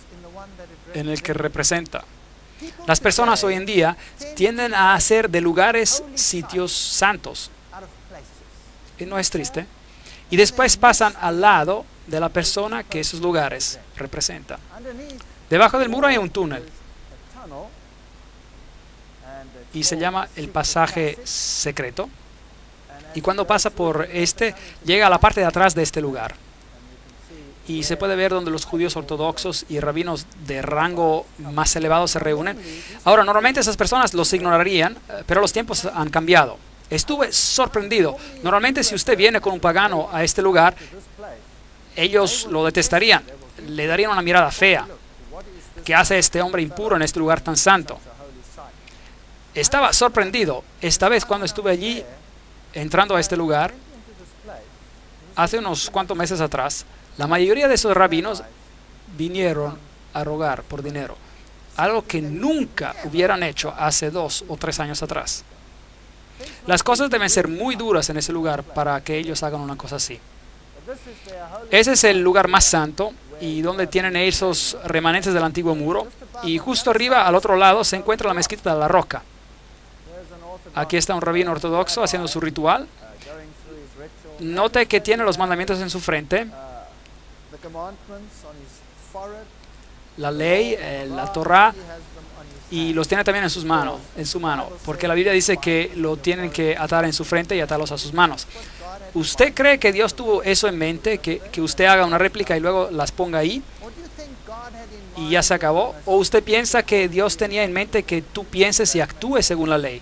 en el que representa. Las personas hoy en día tienden a hacer de lugares sitios santos. Y no es triste. Y después pasan al lado de la persona que esos lugares representan. Debajo del muro hay un túnel. Y se llama el pasaje secreto. Y cuando pasa por llega a la parte de atrás de este lugar. Y se puede ver donde los judíos ortodoxos y rabinos de rango más elevado se reúnen. Ahora, normalmente esas personas los ignorarían, pero los tiempos han cambiado. Estuve sorprendido. Normalmente si usted viene con un pagano a este lugar, ellos lo detestarían. Le darían una mirada fea. ¿Qué hace este hombre impuro en este lugar tan santo? Estaba sorprendido. Esta vez cuando estuve allí, entrando a este lugar, hace unos cuantos meses atrás, la mayoría de esos rabinos vinieron a rogar por dinero, algo que nunca hubieran hecho hace 2 o 3 años atrás. Las cosas deben ser muy duras en ese lugar para que ellos hagan una cosa así. Ese es el lugar más santo y donde tienen esos remanentes del antiguo muro, y justo arriba, al otro lado, se encuentra la Mezquita de la Roca. Aquí está un rabino ortodoxo haciendo su ritual. Note que tiene los mandamientos en su frente, la ley, la Torá, y los tiene también en su mano, porque la Biblia dice que lo tienen que atar en su frente y atarlos a sus manos. ¿Usted cree que Dios tuvo eso en mente, que usted haga una réplica y luego las ponga ahí y ya se acabó? ¿O usted piensa que Dios tenía en mente que tú pienses y actúes según la ley?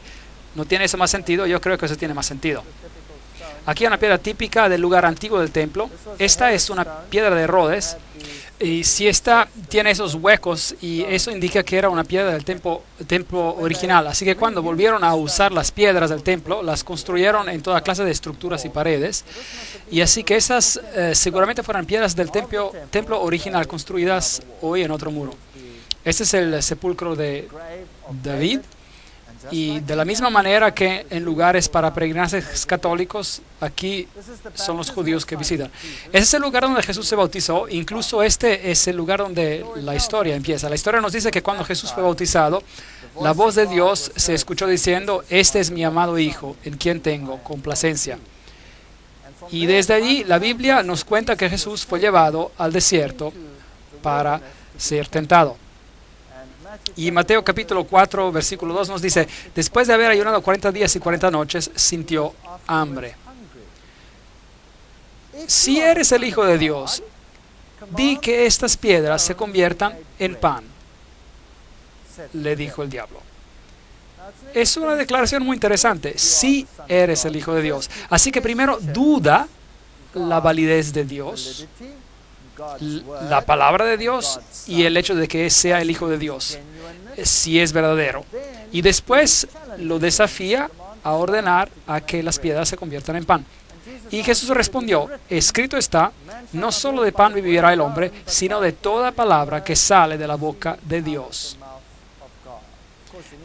¿No tiene eso más sentido? Yo creo que eso tiene más sentido. Aquí hay una piedra típica del lugar antiguo del templo. Esta es una piedra de Rhodes. Y si esta tiene esos huecos, y eso indica que era una piedra del templo original. Así que cuando volvieron a usar las piedras del templo, las construyeron en toda clase de estructuras y paredes. Y así que esas seguramente fueron piedras del templo original construidas hoy en otro muro. Este es el sepulcro de David. Y de la misma manera que en lugares para peregrinajes católicos, aquí son los judíos que visitan. Ese es el lugar donde Jesús se bautizó. Incluso este es el lugar donde la historia empieza. La historia nos dice que cuando Jesús fue bautizado, la voz de Dios se escuchó diciendo: este es mi amado Hijo, en quien tengo complacencia. Y desde allí la Biblia nos cuenta que Jesús fue llevado al desierto para ser tentado. Y Mateo capítulo 4, versículo 2 nos dice: después de haber ayunado 40 días y 40 noches, sintió hambre. Si eres el Hijo de Dios, di que estas piedras se conviertan en pan, le dijo el diablo. Es una declaración muy interesante. Si eres el Hijo de Dios. Así que primero duda la validez de Dios, la palabra de Dios y el hecho de que sea el Hijo de Dios, si es verdadero. Y después lo desafía a ordenar a que las piedras se conviertan en pan. Y Jesús respondió: escrito está, no solo de pan vivirá el hombre, sino de toda palabra que sale de la boca de Dios.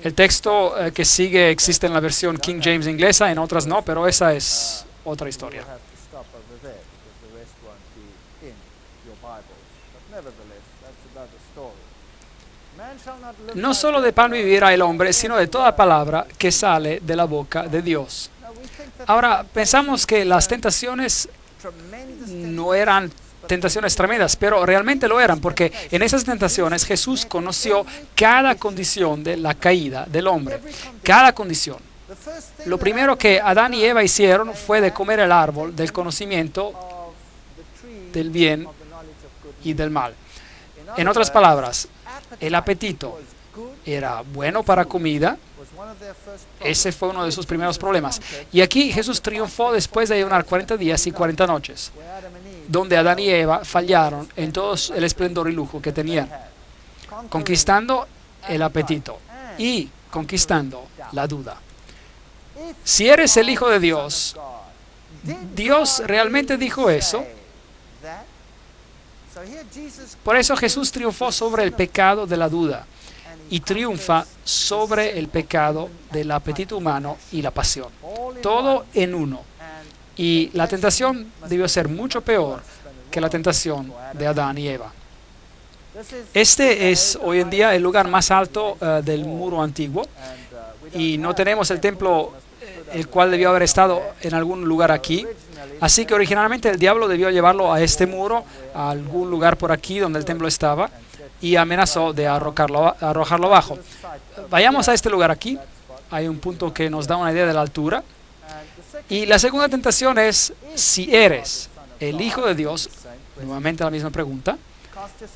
El texto que sigue existe en la versión King James inglesa, en otras no, pero esa es otra historia. No solo de pan vivirá el hombre, sino de toda palabra que sale de la boca de Dios. Ahora, pensamos que las tentaciones no eran tentaciones tremendas, pero realmente lo eran, porque en esas tentaciones Jesús conoció cada condición de la caída del hombre. Cada condición. Lo primero que Adán y Eva hicieron fue de comer el árbol del conocimiento del bien y del mal. En otras palabras, el apetito era bueno para comida. Ese fue uno de sus primeros problemas. Y aquí Jesús triunfó después de ayunar 40 días y 40 noches, donde Adán y Eva fallaron en todo el esplendor y lujo que tenían, conquistando el apetito y conquistando la duda. Si eres el Hijo de Dios, ¿Dios realmente dijo eso? Por eso Jesús triunfó sobre el pecado de la duda y triunfa sobre el pecado del apetito humano y la pasión. Todo en uno. Y la tentación debió ser mucho peor que la tentación de Adán y Eva. Este es hoy en día el lugar más alto del muro antiguo, y no tenemos el templo, el cual debió haber estado en algún lugar aquí. Así que originalmente el diablo debió llevarlo a este muro, a algún lugar por aquí donde el templo estaba, y amenazó de arrojarlo abajo. Vayamos a este lugar aquí. Hay un punto que nos da una idea de la altura. Y la segunda tentación es: si eres el Hijo de Dios, nuevamente la misma pregunta,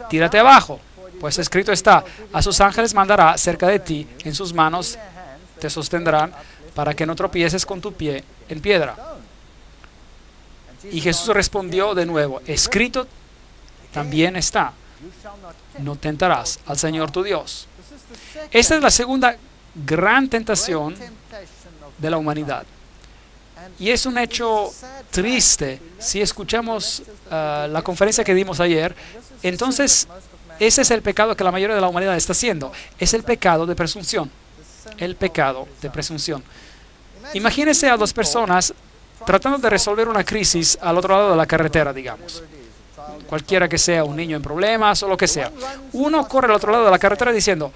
tírate abajo, pues escrito está: a sus ángeles mandará cerca de ti, en sus manos te sostendrán, para que no tropieces con tu pie en piedra. Y Jesús respondió de nuevo: escrito también está, no tentarás al Señor tu Dios. Esta es la segunda gran tentación de la humanidad. Y es un hecho triste. Si escuchamos la conferencia que dimos ayer, entonces ese es el pecado que la mayoría de la humanidad está haciendo. Es el pecado de presunción. El pecado de presunción. Imagínense a dos personas tratando de resolver una crisis al otro lado de la carretera, digamos. Cualquiera que sea, un niño en problemas o lo que sea. Uno corre al otro lado de la carretera diciendo: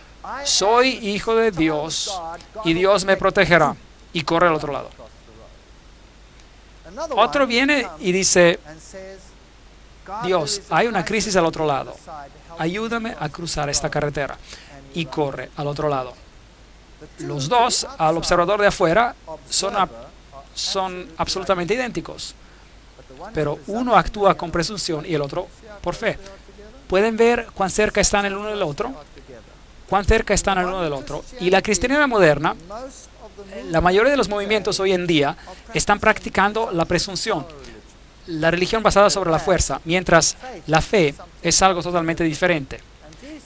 soy hijo de Dios y Dios me protegerá. Y corre al otro lado. Otro viene y dice: Dios, hay una crisis al otro lado. Ayúdame a cruzar esta carretera. Y corre al otro lado. Los dos, al observador de afuera, son absolutamente idénticos. Pero uno actúa con presunción y el otro por fe. ¿Pueden ver cuán cerca están el uno del otro? ¿Cuán cerca están el uno del otro? Y la cristiandad moderna, la mayoría de los movimientos hoy en día están practicando la presunción. la religión basada sobre la fuerza, mientras la fe es algo totalmente diferente.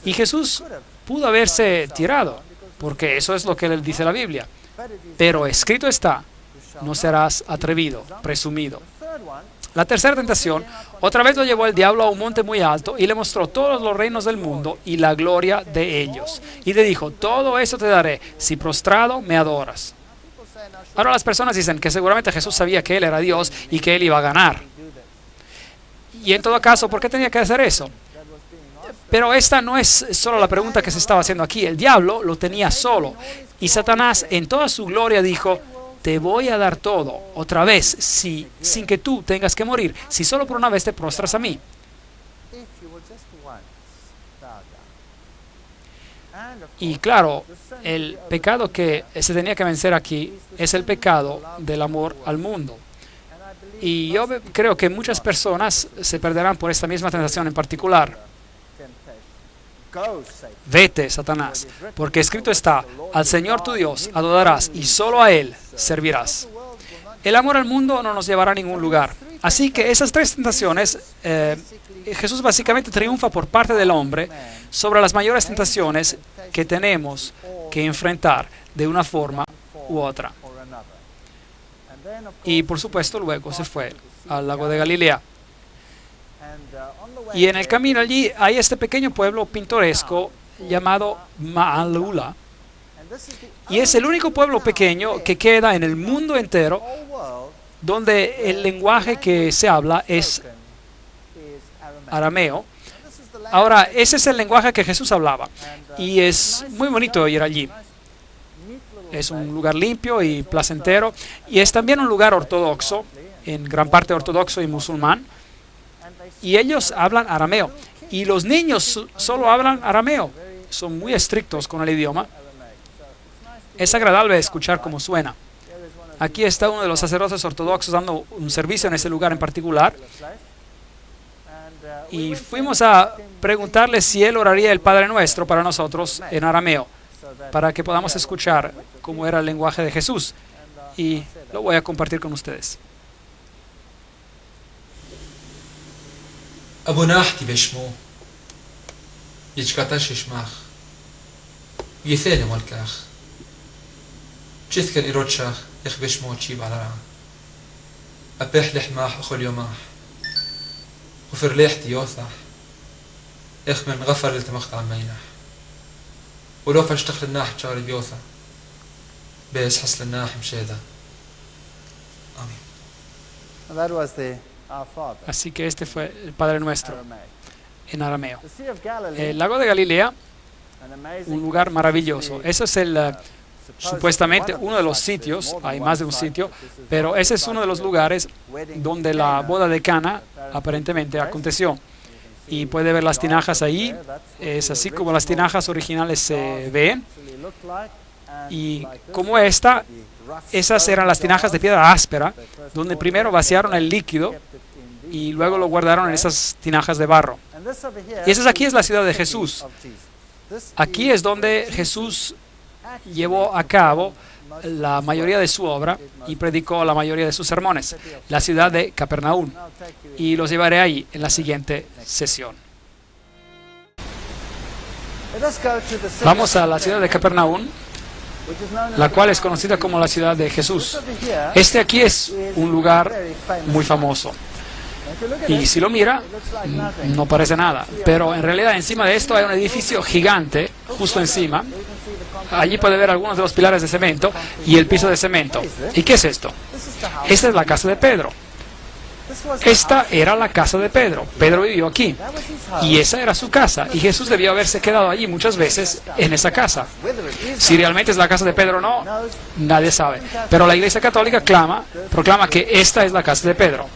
Y Jesús pudo haberse tirado, porque eso es lo que él dice la Biblia. Pero escrito está, no serás atrevido, presumido. La tercera tentación, otra vez lo llevó el diablo a un monte muy alto y le mostró todos los reinos del mundo y la gloria de ellos. Y le dijo, todo eso te daré si prostrado me adoras. Ahora las personas dicen que seguramente Jesús sabía que él era Dios y que él iba a ganar. Y en todo caso, ¿por qué tenía que hacer eso? Pero esta no es solo la pregunta que se estaba haciendo aquí. El diablo lo tenía solo. Y Satanás en toda su gloria dijo, te voy a dar todo, otra vez, sin que tú tengas que morir, si solo por una vez te prostras a mí. Y claro, el pecado que se tenía que vencer aquí es el pecado del amor al mundo. Y yo creo que muchas personas se perderán por esta misma tentación en particular. Vete, Satanás, porque escrito está, al Señor tu Dios adorarás y solo a Él servirás. El amor al mundo no nos llevará a ningún lugar. Así que esas tres tentaciones, Jesús básicamente triunfa por parte del hombre sobre las mayores tentaciones que tenemos que enfrentar de una forma u otra. Y por supuesto luego se fue al lago de Galilea. Y en el camino allí hay este pequeño pueblo pintoresco llamado Maalula. Y es el único pueblo pequeño que queda en el mundo entero donde el lenguaje que se habla es arameo. Ahora, ese es el lenguaje que Jesús hablaba. Y es muy bonito ir allí. Es un lugar limpio y placentero. Y es también un lugar ortodoxo, en gran parte ortodoxo y musulmán. Y ellos hablan arameo. Y los niños solo hablan arameo. Son muy estrictos con el idioma. Es agradable escuchar cómo suena. Aquí está uno de los sacerdotes ortodoxos dando un servicio en ese lugar en particular. Y fuimos a preguntarle si él oraría el Padre Nuestro para nosotros en arameo, para que podamos escuchar cómo era el lenguaje de Jesús. Y lo voy a compartir con ustedes. أبو ناحتي بشمو يجكتش شماخ يثاني والكاخ جثك الإيروتشاخ يخ بشمو تشيب على رعا أبيح لحماح أخو اليوماح وفر ليحتي يوثح يخ من غفر لتمخت عن مينح ولو فاشتخل الناح تشاري بيوثح بيس حصل الناح مشيدا آمين. Así que este fue el Padre Nuestro en arameo. El lago de Galilea, un lugar maravilloso. Ese es supuestamente uno de los sitios, hay más de un sitio, pero ese es uno de los lugares donde la boda de Cana aparentemente aconteció. Y puede ver las tinajas ahí, es así como las tinajas originales se ven. Y como esas eran las tinajas de piedra áspera, donde primero vaciaron el líquido y luego lo guardaron en esas tinajas de barro. Y aquí es la ciudad de Jesús. Aquí es donde Jesús llevó a cabo la mayoría de su obra y predicó la mayoría de sus sermones, la ciudad de Capernaum. Y los llevaré ahí en la siguiente sesión. Vamos a la ciudad de Capernaum, la cual es conocida como la ciudad de Jesús. Este aquí es un lugar muy famoso. Y si lo mira, no parece nada. Pero en realidad encima de esto hay un edificio gigante, justo encima. Allí puede ver algunos de los pilares de cemento y el piso de cemento. ¿Y qué es esto? Esta es la casa de Pedro. Esta era la casa de Pedro. Pedro vivió aquí. Y esa era su casa. Y Jesús debió haberse quedado allí muchas veces en esa casa. Si realmente es la casa de Pedro o no, nadie sabe. Pero la Iglesia Católica proclama que esta es la casa de Pedro.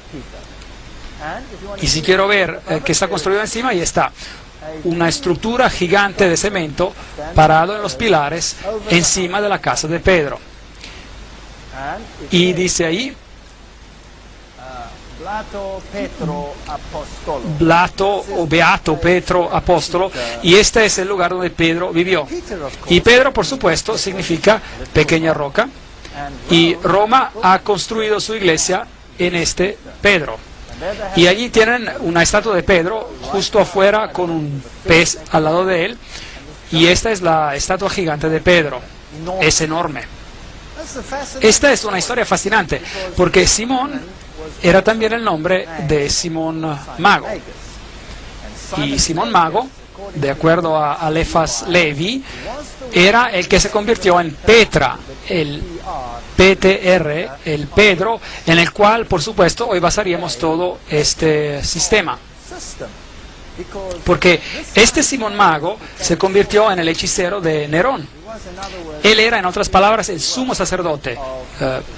Y si quiero ver que está construido encima, ahí está. Una estructura gigante de cemento parado en los pilares encima de la casa de Pedro. Y dice ahí, Blato o Beato Petro Apóstolo, y este es el lugar donde Pedro vivió. Y Pedro, por supuesto, significa pequeña roca, y Roma ha construido su iglesia en este Pedro. Y allí tienen una estatua de Pedro justo afuera con un pez al lado de él. Y esta es la estatua gigante de Pedro. Es enorme. Esta es una historia fascinante porque Simón era también el nombre de Simón Mago. Y Simón Mago, de acuerdo a Eliphas Levi, era el que se convirtió en Petra, el PTR, el Pedro, en el cual, por supuesto, hoy basaríamos todo este sistema. Porque este Simón Mago se convirtió en el hechicero de Nerón. Él era, en otras palabras, el sumo sacerdote,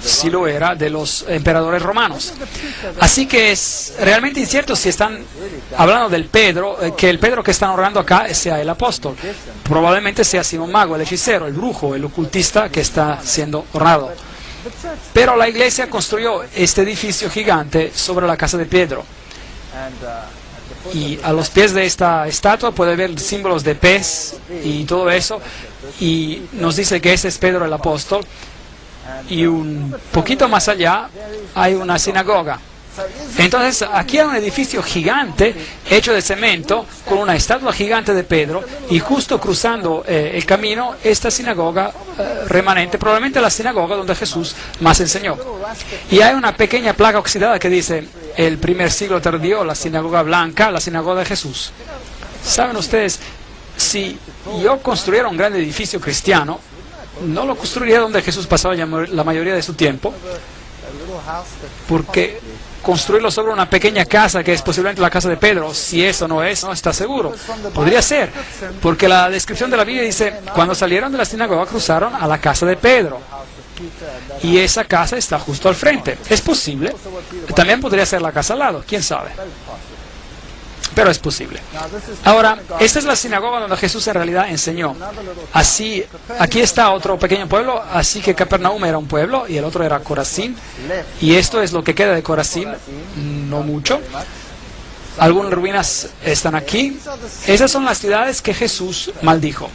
si lo era, de los emperadores romanos. Así que es realmente incierto si están hablando del Pedro, que el Pedro que están honrando acá sea el apóstol. Probablemente sea Simón Mago, el hechicero, el brujo, el ocultista que está siendo honrado. Pero la iglesia construyó este edificio gigante sobre la casa de Pedro. Y a los pies de esta estatua puede ver símbolos de pez y todo eso. Y nos dice que ese es Pedro el apóstol. Y un poquito más allá hay una sinagoga. Entonces aquí hay un edificio gigante hecho de cemento con una estatua gigante de Pedro y justo cruzando el camino esta sinagoga remanente, probablemente la sinagoga donde Jesús más enseñó. Y hay una pequeña placa oxidada que dice el primer siglo tardío, la sinagoga blanca, la sinagoga de Jesús. ¿Saben ustedes? Si yo construyera un gran edificio cristiano, no lo construiría donde Jesús pasaba la mayoría de su tiempo, porque construirlo sobre una pequeña casa que es posiblemente la casa de Pedro, si eso no es, no está seguro. Podría ser, porque la descripción de la Biblia dice, cuando salieron de la sinagoga cruzaron a la casa de Pedro. Y esa casa está justo al frente. Es posible. También podría ser la casa al lado, quién sabe. Pero es posible. Ahora, esta es la sinagoga donde Jesús en realidad enseñó. Así, aquí está otro pequeño pueblo, así que Capernaum era un pueblo y el otro era Corazín. Y esto es lo que queda de Corazín, no mucho. Algunas ruinas están aquí. Esas son las ciudades que Jesús maldijo.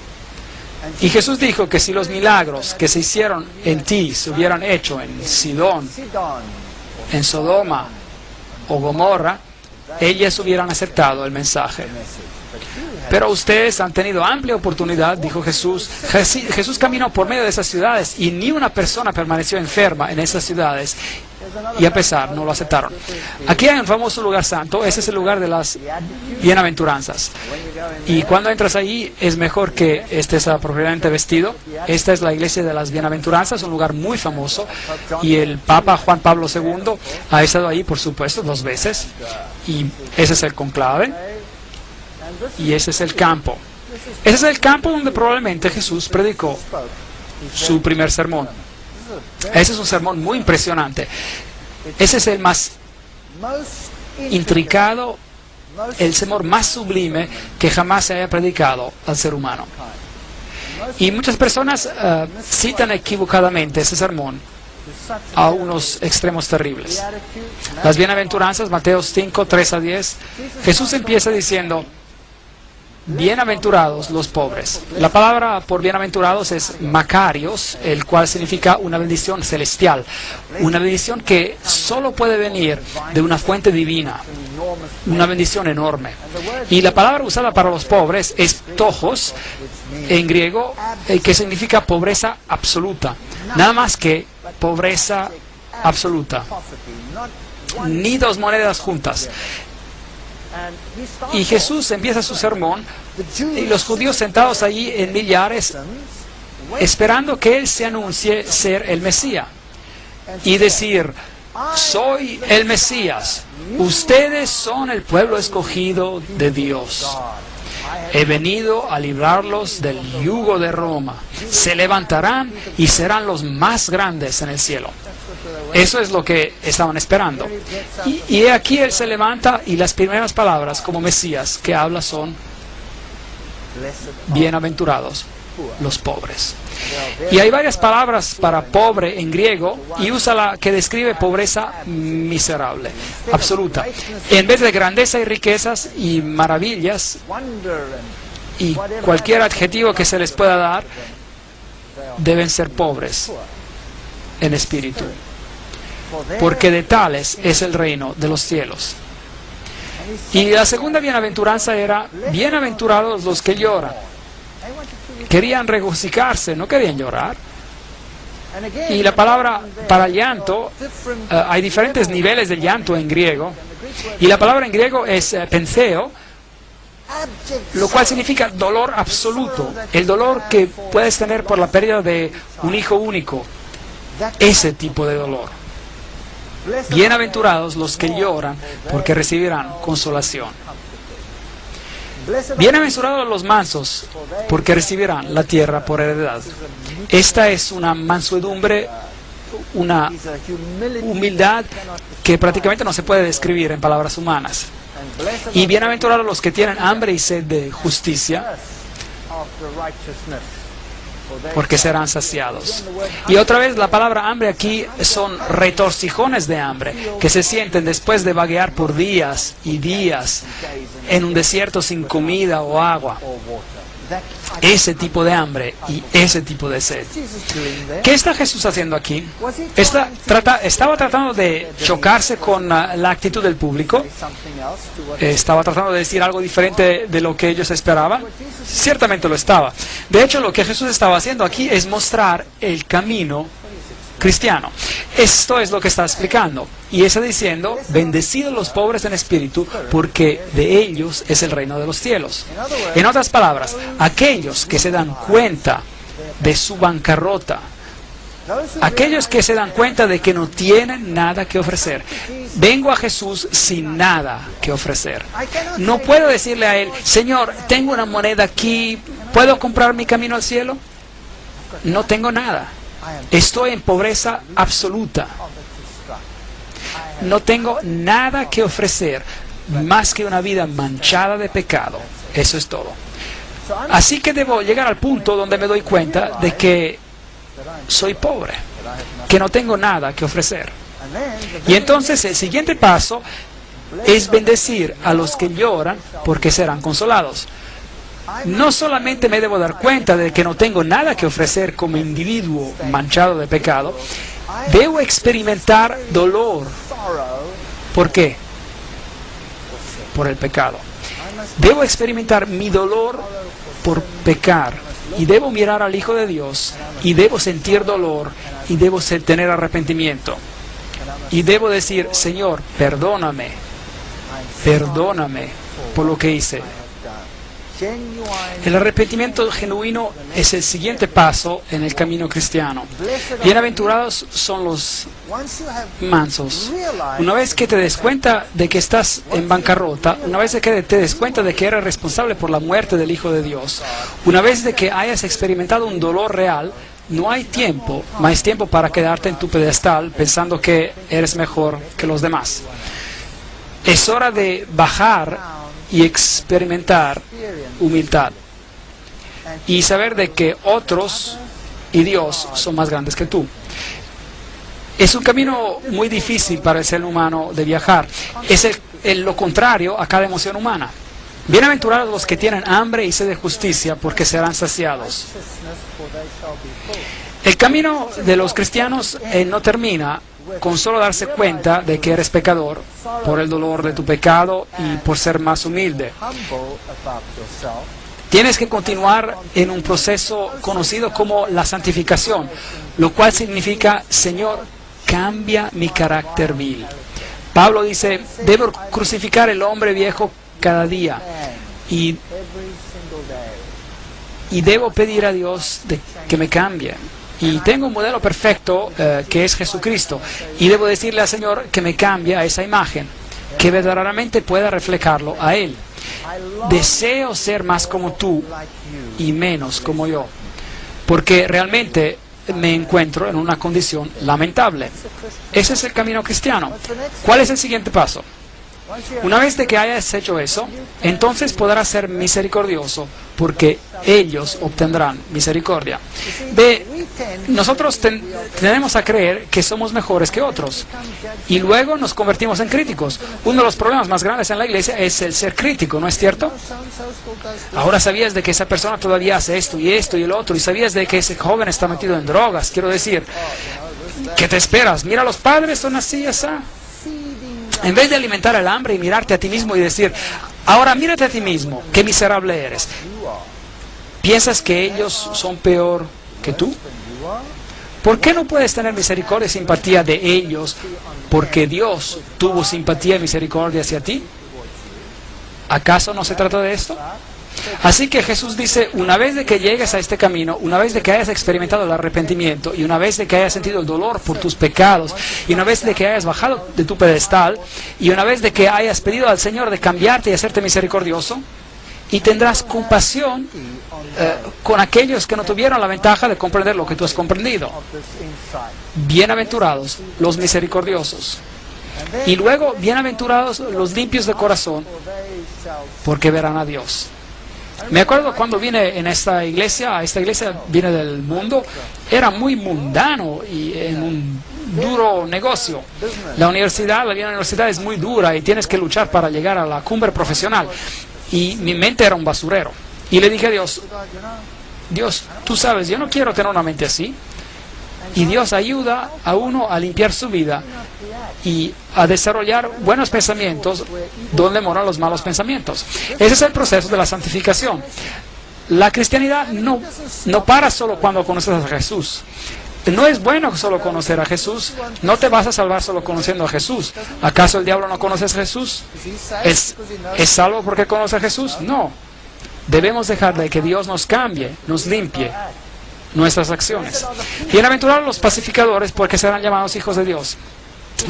Y Jesús dijo que si los milagros que se hicieron en ti se hubieran hecho en Sidón, en Sodoma o Gomorra, ellas hubieran aceptado el mensaje. Pero ustedes han tenido amplia oportunidad, dijo Jesús. Jesús caminó por medio de esas ciudades y ni una persona permaneció enferma en esas ciudades. Y a pesar, no lo aceptaron. Aquí hay un famoso lugar santo, ese es el lugar de las bienaventuranzas. Y cuando entras ahí es mejor que estés apropiadamente vestido. Esta es la iglesia de las bienaventuranzas, un lugar muy famoso. Y el Papa Juan Pablo II ha estado ahí, por supuesto, 2 veces. Y ese es el conclave. Y ese es el campo. Ese es el campo donde probablemente Jesús predicó su primer sermón. Ese es un sermón muy impresionante. Ese es el más intricado, el sermón más sublime que jamás se haya predicado al ser humano. Y muchas personas citan equivocadamente ese sermón a unos extremos terribles. Las bienaventuranzas, Mateo 5, 3 a 10, Jesús empieza diciendo: bienaventurados los pobres. La palabra por bienaventurados es Macarios, el cual significa una bendición celestial, una bendición que solo puede venir de una fuente divina, una bendición enorme. Y la palabra usada para los pobres es ptojos, en griego, que significa pobreza absoluta, nada más que pobreza absoluta, ni 2 monedas juntas. Y Jesús empieza su sermón y los judíos sentados allí en millares esperando que Él se anuncie ser el Mesías y decir: soy el Mesías, ustedes son el pueblo escogido de Dios. He venido a librarlos del yugo de Roma. Se levantarán y serán los más grandes en el cielo. Eso es lo que estaban esperando. Y aquí Él se levanta y las primeras palabras como Mesías que habla son: bienaventurados los pobres. Y hay varias palabras para pobre en griego y usa la que describe pobreza miserable, absoluta. En vez de grandeza y riquezas y maravillas y cualquier adjetivo que se les pueda dar, deben ser pobres en espíritu. porque de tales es el reino de los cielos. Y la segunda bienaventuranza era, bienaventurados los que lloran. Querían regocijarse, no querían llorar. Y la palabra para llanto, hay diferentes niveles de llanto en griego, y la palabra en griego es penseo, lo cual significa dolor absoluto, el dolor que puedes tener por la pérdida de un hijo único, ese tipo de dolor. Bienaventurados los que lloran, porque recibirán consolación. Bienaventurados los mansos, porque recibirán la tierra por heredad. Esta es una mansedumbre, una humildad que prácticamente no se puede describir en palabras humanas. Y bienaventurados los que tienen hambre y sed de justicia, porque serán saciados. Y otra vez la palabra hambre aquí son retorcijones de hambre que se sienten después de vaguear por días y días en un desierto sin comida o agua. Ese tipo de hambre y ese tipo de sed. ¿Qué está Jesús haciendo aquí? ¿Estaba tratando de chocarse con la actitud del público? ¿Estaba tratando de decir algo diferente de lo que ellos esperaban? Ciertamente lo estaba. De hecho, lo que Jesús estaba haciendo aquí es mostrar el camino cristiano. Esto es lo que está explicando. Y está diciendo, bendecidos los pobres en espíritu, porque de ellos es el reino de los cielos. En otras palabras, aquellos que se dan cuenta de su bancarrota, aquellos que se dan cuenta de que no tienen nada que ofrecer. Vengo a Jesús sin nada que ofrecer. No puedo decirle a Él, Señor, tengo una moneda aquí, ¿puedo comprar mi camino al cielo? No tengo nada. Estoy en pobreza absoluta. No tengo nada que ofrecer más que una vida manchada de pecado. Eso es todo. Así que debo llegar al punto donde me doy cuenta de que soy pobre, que no tengo nada que ofrecer. Y entonces el siguiente paso es bendecir a los que lloran, porque serán consolados. No solamente me debo dar cuenta de que no tengo nada que ofrecer como individuo manchado de pecado, debo experimentar dolor. ¿Por qué? Por el pecado. Debo experimentar mi dolor por pecar, y debo mirar al Hijo de Dios, y debo sentir dolor, y debo tener arrepentimiento. Y debo decir, Señor, perdóname por lo que hice. El arrepentimiento genuino es el siguiente paso en el camino cristiano. Bienaventurados son los mansos. Una vez que te des cuenta de que estás en bancarrota, una vez que te des cuenta de que eres responsable por la muerte del Hijo de Dios, una vez de que hayas experimentado un dolor real, no hay más tiempo para quedarte en tu pedestal pensando que eres mejor que los demás. Es hora de bajar y experimentar humildad y saber de que otros y Dios son más grandes que tú. Es un camino muy difícil para el ser humano de viajar. Es lo contrario a cada emoción humana. Bienaventurados los que tienen hambre y sed de justicia, porque serán saciados. El camino de los cristianos no termina con solo darse cuenta de que eres pecador por el dolor de tu pecado y por ser más humilde. Tienes que continuar en un proceso conocido como la santificación, lo cual significa, Señor, cambia mi carácter vil. Pablo dice, debo crucificar el hombre viejo cada día y debo pedir a Dios que me cambie. Y tengo un modelo perfecto que es Jesucristo. Y debo decirle al Señor que me cambie a esa imagen, que verdaderamente pueda reflejarlo a Él. Deseo ser más como tú y menos como yo, porque realmente me encuentro en una condición lamentable. Ese es el camino cristiano. ¿Cuál es el siguiente paso? Una vez de que hayas hecho eso, entonces podrás ser misericordioso, porque ellos obtendrán misericordia. Nosotros tenemos a creer que somos mejores que otros, y luego nos convertimos en críticos. Uno de los problemas más grandes en la iglesia es el ser crítico, ¿no es cierto? Ahora sabías de que esa persona todavía hace esto y el otro, y sabías de que ese joven está metido en drogas. Quiero decir, ¿Qué te esperas? Mira, los padres son así, así. En vez de alimentar el hambre y mirarte a ti mismo y decir, ahora mírate a ti mismo, qué miserable eres. ¿Piensas que ellos son peor que tú? ¿Por qué no puedes tener misericordia y simpatía de ellos porque Dios tuvo simpatía y misericordia hacia ti? ¿Acaso no se trata de esto? Así que Jesús dice, una vez de que llegues a este camino, una vez de que hayas experimentado el arrepentimiento y una vez de que hayas sentido el dolor por tus pecados y una vez de que hayas bajado de tu pedestal y una vez de que hayas pedido al Señor de cambiarte y hacerte misericordioso, y tendrás compasión con aquellos que no tuvieron la ventaja de comprender lo que tú has comprendido. Bienaventurados los misericordiosos. Y luego, bienaventurados los limpios de corazón, porque verán a Dios. Me acuerdo cuando vine a esta iglesia vine del mundo, era muy mundano y en un duro negocio. La vida en la universidad es muy dura y tienes que luchar para llegar a la cumbre profesional. Y mi mente era un basurero. Y le dije a Dios, Dios, tú sabes, yo no quiero tener una mente así. Y Dios ayuda a uno a limpiar su vida y a desarrollar buenos pensamientos donde moran los malos pensamientos. Ese es el proceso de la santificación. La cristianidad no para solo cuando conoces a Jesús. No es bueno solo conocer a Jesús. No te vas a salvar solo conociendo a Jesús. ¿Acaso el diablo no conoce a Jesús? ¿Es salvo porque conoce a Jesús? No. Debemos dejarle que Dios nos cambie, nos limpie nuestras acciones. Bienaventurados los pacificadores, porque serán llamados hijos de Dios.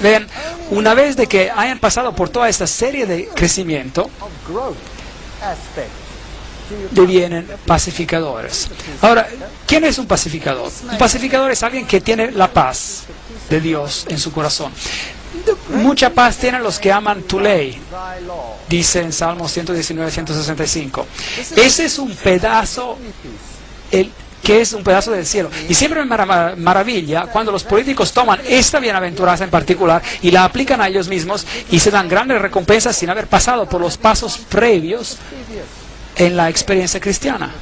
Vean, una vez de que hayan pasado por toda esta serie de crecimiento, devienen pacificadores. Ahora, ¿quién es un pacificador? Un pacificador es alguien que tiene la paz de Dios en su corazón. Mucha paz tienen los que aman tu ley, dice en Salmos 119, 165. Ese es un pedazo, que es un pedazo del cielo. Y siempre me maravilla cuando los políticos toman esta bienaventuranza en particular y la aplican a ellos mismos y se dan grandes recompensas sin haber pasado por los pasos previos en la experiencia cristiana.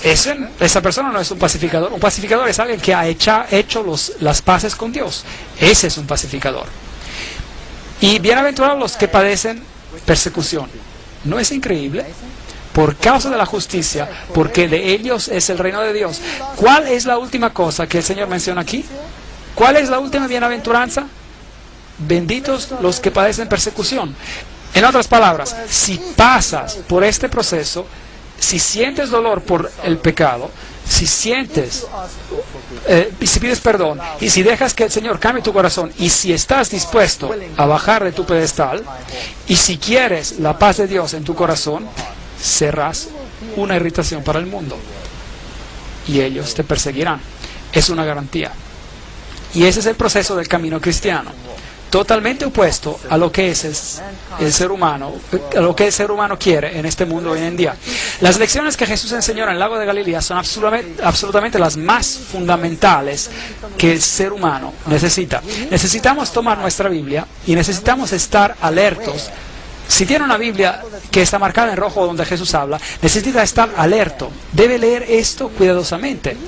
Esa persona no es un pacificador. Un pacificador es alguien que ha hecho las paces con Dios. Ese es un pacificador. Y bienaventurados los que padecen persecución. ¿No es increíble? Por causa de la justicia, porque de ellos es el reino de Dios. ¿Cuál es la última cosa que el Señor menciona aquí? ¿Cuál es la última bienaventuranza? Benditos los que padecen persecución. En otras palabras, si pasas por este proceso, si sientes dolor por el pecado, si pides perdón, y si dejas que el Señor cambie tu corazón, y si estás dispuesto a bajar de tu pedestal, y si quieres la paz de Dios en tu corazón, serás una irritación para el mundo. Y ellos te perseguirán. Es una garantía. Y ese es el proceso del camino cristiano. Totalmente opuesto a lo que es el ser humano, a lo que el ser humano quiere en este mundo hoy en día. Las lecciones que Jesús enseñó en el lago de Galilea son absolutamente las más fundamentales que el ser humano necesita. Necesitamos tomar nuestra Biblia y necesitamos estar alertos. Si tiene una Biblia que está marcada en rojo donde Jesús habla, necesita estar alerto. Debe leer esto cuidadosamente.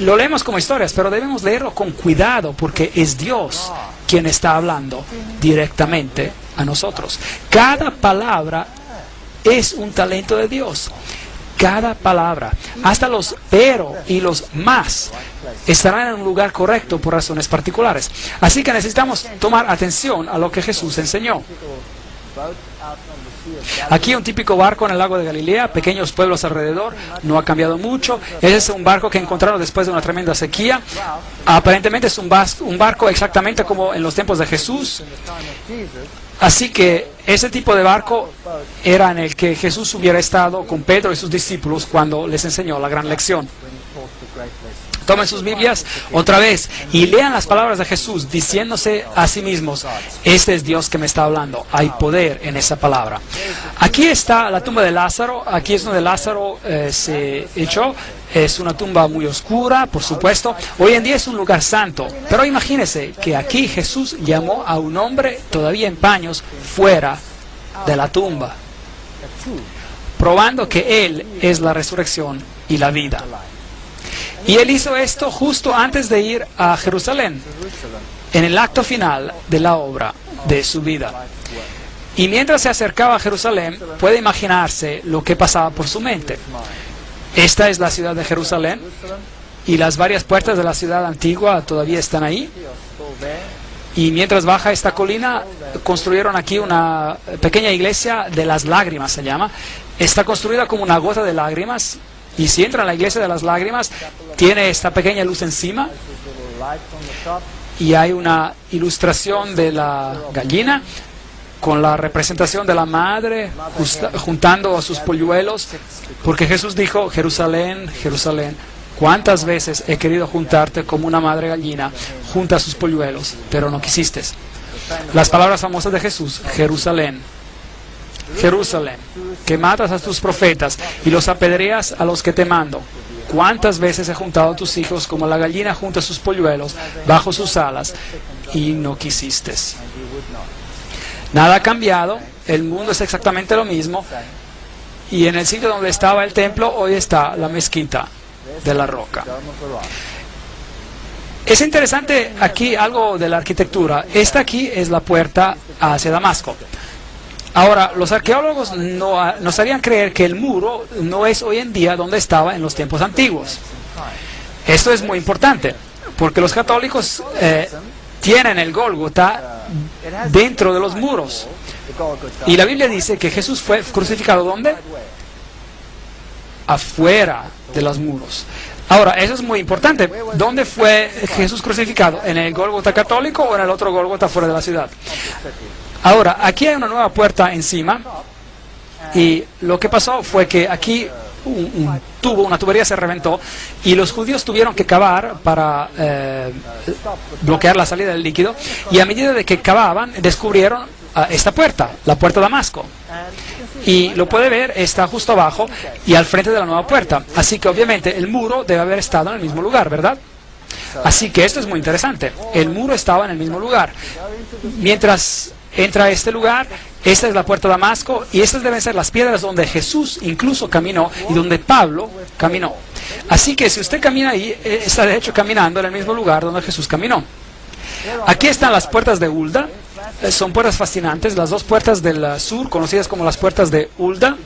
Lo leemos como historias, pero debemos leerlo con cuidado porque es Dios quien está hablando directamente a nosotros. Cada palabra es un talento de Dios. Cada palabra, hasta los pero y los más, estarán en un lugar correcto por razones particulares. Así que necesitamos tomar atención a lo que Jesús enseñó. Aquí un típico barco en el lago de Galilea, pequeños pueblos alrededor, no ha cambiado mucho. Ese es un barco que encontraron después de una tremenda sequía. Aparentemente es un barco exactamente como en los tiempos de Jesús. Así que ese tipo de barco era en el que Jesús hubiera estado con Pedro y sus discípulos cuando les enseñó la gran lección. Tomen sus Biblias otra vez y lean las palabras de Jesús diciéndose a sí mismos, este es Dios que me está hablando, hay poder en esa palabra. Aquí está la tumba de Lázaro, aquí es donde Lázaro se echó, es una tumba muy oscura, por supuesto, hoy en día es un lugar santo, pero imagínense que aquí Jesús llamó a un hombre todavía en paños fuera de la tumba, probando que Él es la resurrección y la vida. Y él hizo esto justo antes de ir a Jerusalén, en el acto final de la obra de su vida. Y mientras se acercaba a Jerusalén, puede imaginarse lo que pasaba por su mente. Esta es la ciudad de Jerusalén, y las varias puertas de la ciudad antigua todavía están ahí. Y mientras baja esta colina, construyeron aquí una pequeña iglesia de las lágrimas, se llama. Está construida como una gota de lágrimas. Y si entra en la iglesia de las lágrimas, tiene esta pequeña luz encima. Y hay una ilustración de la gallina con la representación de la madre juntando a sus polluelos. Porque Jesús dijo: Jerusalén, Jerusalén, ¿cuántas veces he querido juntarte como una madre gallina junta a sus polluelos, pero no quisiste? Las palabras famosas de Jesús: Jerusalén, Jerusalén, que matas a tus profetas y los apedreas a los que te mando. ¿Cuántas veces he juntado a tus hijos como la gallina junta a sus polluelos bajo sus alas y no quisiste? Nada ha cambiado, el mundo es exactamente lo mismo, y en el sitio donde estaba el templo hoy está la mezquita de la roca. Es interesante aquí algo de la arquitectura. Esta aquí es la puerta hacia Damasco. Ahora, los arqueólogos nos harían creer que el muro no es hoy en día donde estaba en los tiempos antiguos. Esto es muy importante, porque los católicos tienen el Gólgota dentro de los muros. Y la Biblia dice que Jesús fue crucificado ¿dónde? Afuera de los muros. Ahora, eso es muy importante. ¿Dónde fue Jesús crucificado? ¿En el Gólgota católico o en el otro Gólgota fuera de la ciudad? Ahora, aquí hay una nueva puerta encima, y lo que pasó fue que aquí una tubería se reventó, y los judíos tuvieron que cavar para bloquear la salida del líquido, y a medida de que cavaban, descubrieron esta puerta, la puerta de Damasco. Y lo puede ver, está justo abajo y al frente de la nueva puerta. Así que obviamente el muro debe haber estado en el mismo lugar, ¿verdad? Así que esto es muy interesante. El muro estaba en el mismo lugar. Mientras entra a este lugar, esta es la puerta de Damasco, y estas deben ser las piedras donde Jesús incluso caminó y donde Pablo caminó. Así que si usted camina ahí, está de hecho caminando en el mismo lugar donde Jesús caminó. Aquí están las puertas de Hulda. Son puertas fascinantes, las dos puertas del sur, conocidas como las puertas de Hulda,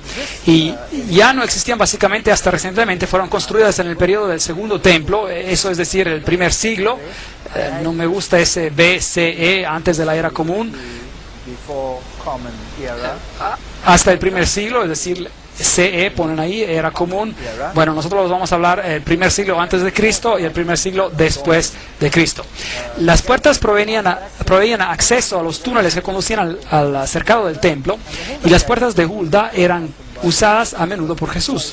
y ya no existían básicamente hasta recientemente. Fueron construidas en el periodo del segundo templo, eso es decir, el primer siglo. No me gusta ese BCE, antes de la era común, hasta el primer siglo, es decir, CE ponen ahí, era común. Bueno, nosotros los vamos a hablar el primer siglo antes de Cristo y el primer siglo después de Cristo. Las puertas proveían acceso a los túneles que conducían al cercado del templo, y las puertas de Hulda eran usadas a menudo por Jesús.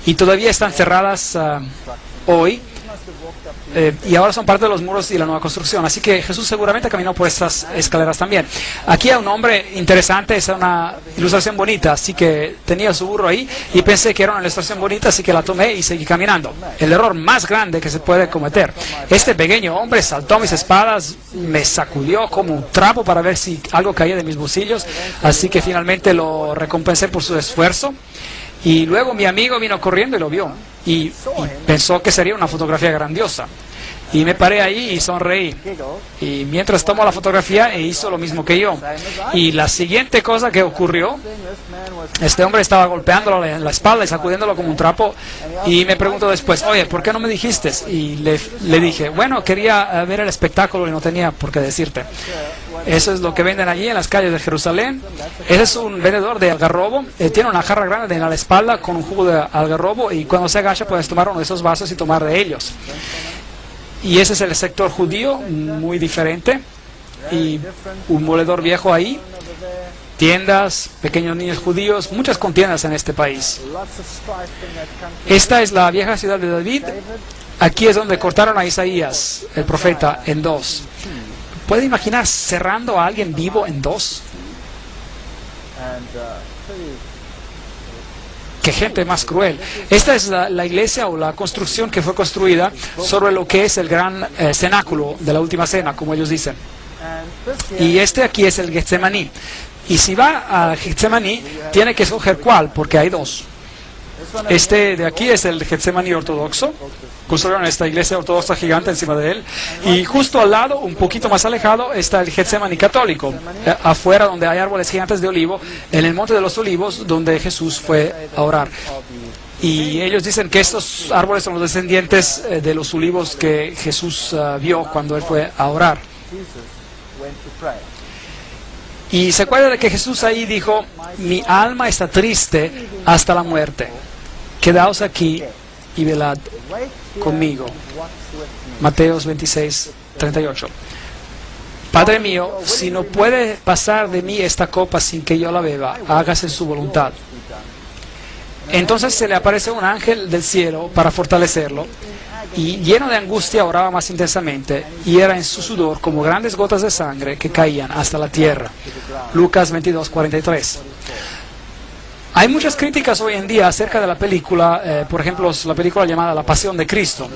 Y todavía están cerradas hoy. Y ahora son parte de los muros y la nueva construcción. Así que Jesús seguramente caminó por estas escaleras también. Aquí hay un hombre interesante, es una ilustración bonita, así que tenía su burro ahí y pensé que era una ilustración bonita, así que la tomé y seguí caminando. El error más grande que se puede cometer. Este pequeño hombre saltó a mis espaldas, me sacudió como un trapo para ver si algo caía de mis bolsillos, así que finalmente lo recompensé por su esfuerzo. Y luego mi amigo vino corriendo y lo vio, y pensó que sería una fotografía grandiosa. Y me paré ahí y sonreí. Y mientras tomó la fotografía, hizo lo mismo que yo. Y la siguiente cosa que ocurrió, este hombre estaba golpeándolo en la espalda y sacudiéndolo como un trapo. Y me preguntó después: oye, ¿por qué no me dijiste? Y le dije: bueno, quería ver el espectáculo y no tenía por qué decirte. Eso es lo que venden allí en las calles de Jerusalén. Ese es un vendedor de algarrobo. Tiene una jarra grande en la espalda con un jugo de algarrobo, y cuando se agacha puedes tomar uno de esos vasos y tomar de ellos. Y ese es el sector judío, muy diferente. Y un moledor viejo ahí, tiendas, pequeños niños judíos, muchas contiendas en este país. Esta es la vieja ciudad de David. Aquí es donde cortaron a Isaías, el profeta, en dos. ¿Puede imaginar cerrando a alguien vivo en dos? ¡Qué gente más cruel! Esta es la iglesia o la construcción que fue construida sobre lo que es el gran cenáculo de la última cena, como ellos dicen. Y este aquí es el Getsemaní. Y si va a Getsemaní, tiene que escoger cuál, porque hay dos. Este de aquí es el Getsemaní ortodoxo. Construyeron esta iglesia ortodoxa gigante encima de él. Y justo al lado, un poquito más alejado, está el Getsemaní católico. Afuera, donde hay árboles gigantes de olivo, en el Monte de los Olivos, donde Jesús fue a orar. Y ellos dicen que estos árboles son los descendientes de los olivos que Jesús vio cuando él fue a orar. Y se acuerda de que Jesús ahí dijo: mi alma está triste hasta la muerte. Quedaos aquí y velad conmigo. Mateos 26, 38. Padre mío, si no puede pasar de mí esta copa sin que yo la beba, hágase su voluntad. Entonces se le aparece un ángel del cielo para fortalecerlo, y lleno de angustia oraba más intensamente, y era en su sudor como grandes gotas de sangre que caían hasta la tierra. Lucas 22, 43. Hay muchas críticas hoy en día acerca de la película, por ejemplo, la película llamada La Pasión de Cristo.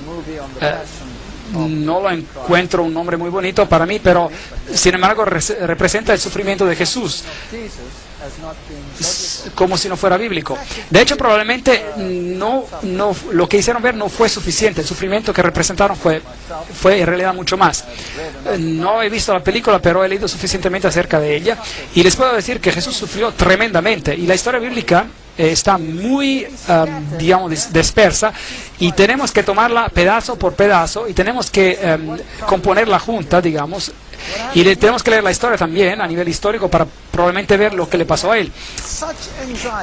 No lo encuentro un nombre muy bonito para mí, pero sin embargo representa el sufrimiento de Jesús como si no fuera bíblico. De hecho, probablemente lo que hicieron ver no fue suficiente. El sufrimiento que representaron fue en realidad mucho más. No he visto la película, pero he leído suficientemente acerca de ella, y les puedo decir que Jesús sufrió tremendamente, y la historia bíblica está muy, digamos, dispersa, y tenemos que tomarla pedazo por pedazo, y tenemos que componerla junta, digamos, y tenemos que leer la historia también a nivel histórico para probablemente ver lo que le pasó a él.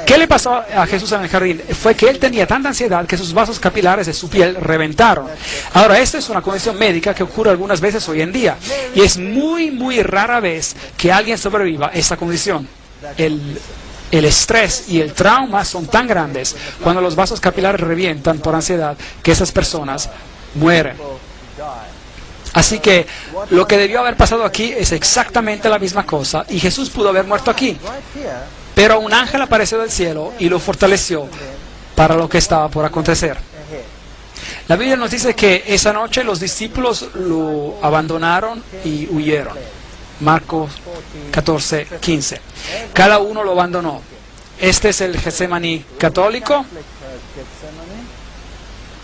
¿Qué le pasó a Jesús en el jardín? Fue que él tenía tanta ansiedad que sus vasos capilares de su piel reventaron. Ahora, esta es una condición médica que ocurre algunas veces hoy en día, y es muy, muy rara vez que alguien sobreviva a esta condición. El estrés y el trauma son tan grandes cuando los vasos capilares revientan por ansiedad que esas personas mueren. Así que lo que debió haber pasado aquí es exactamente la misma cosa, y Jesús pudo haber muerto aquí. Pero un ángel apareció del cielo y lo fortaleció para lo que estaba por acontecer. La Biblia nos dice que esa noche los discípulos lo abandonaron y huyeron. Marcos 14, 15. Cada uno lo abandonó. Este es el Getsemaní católico.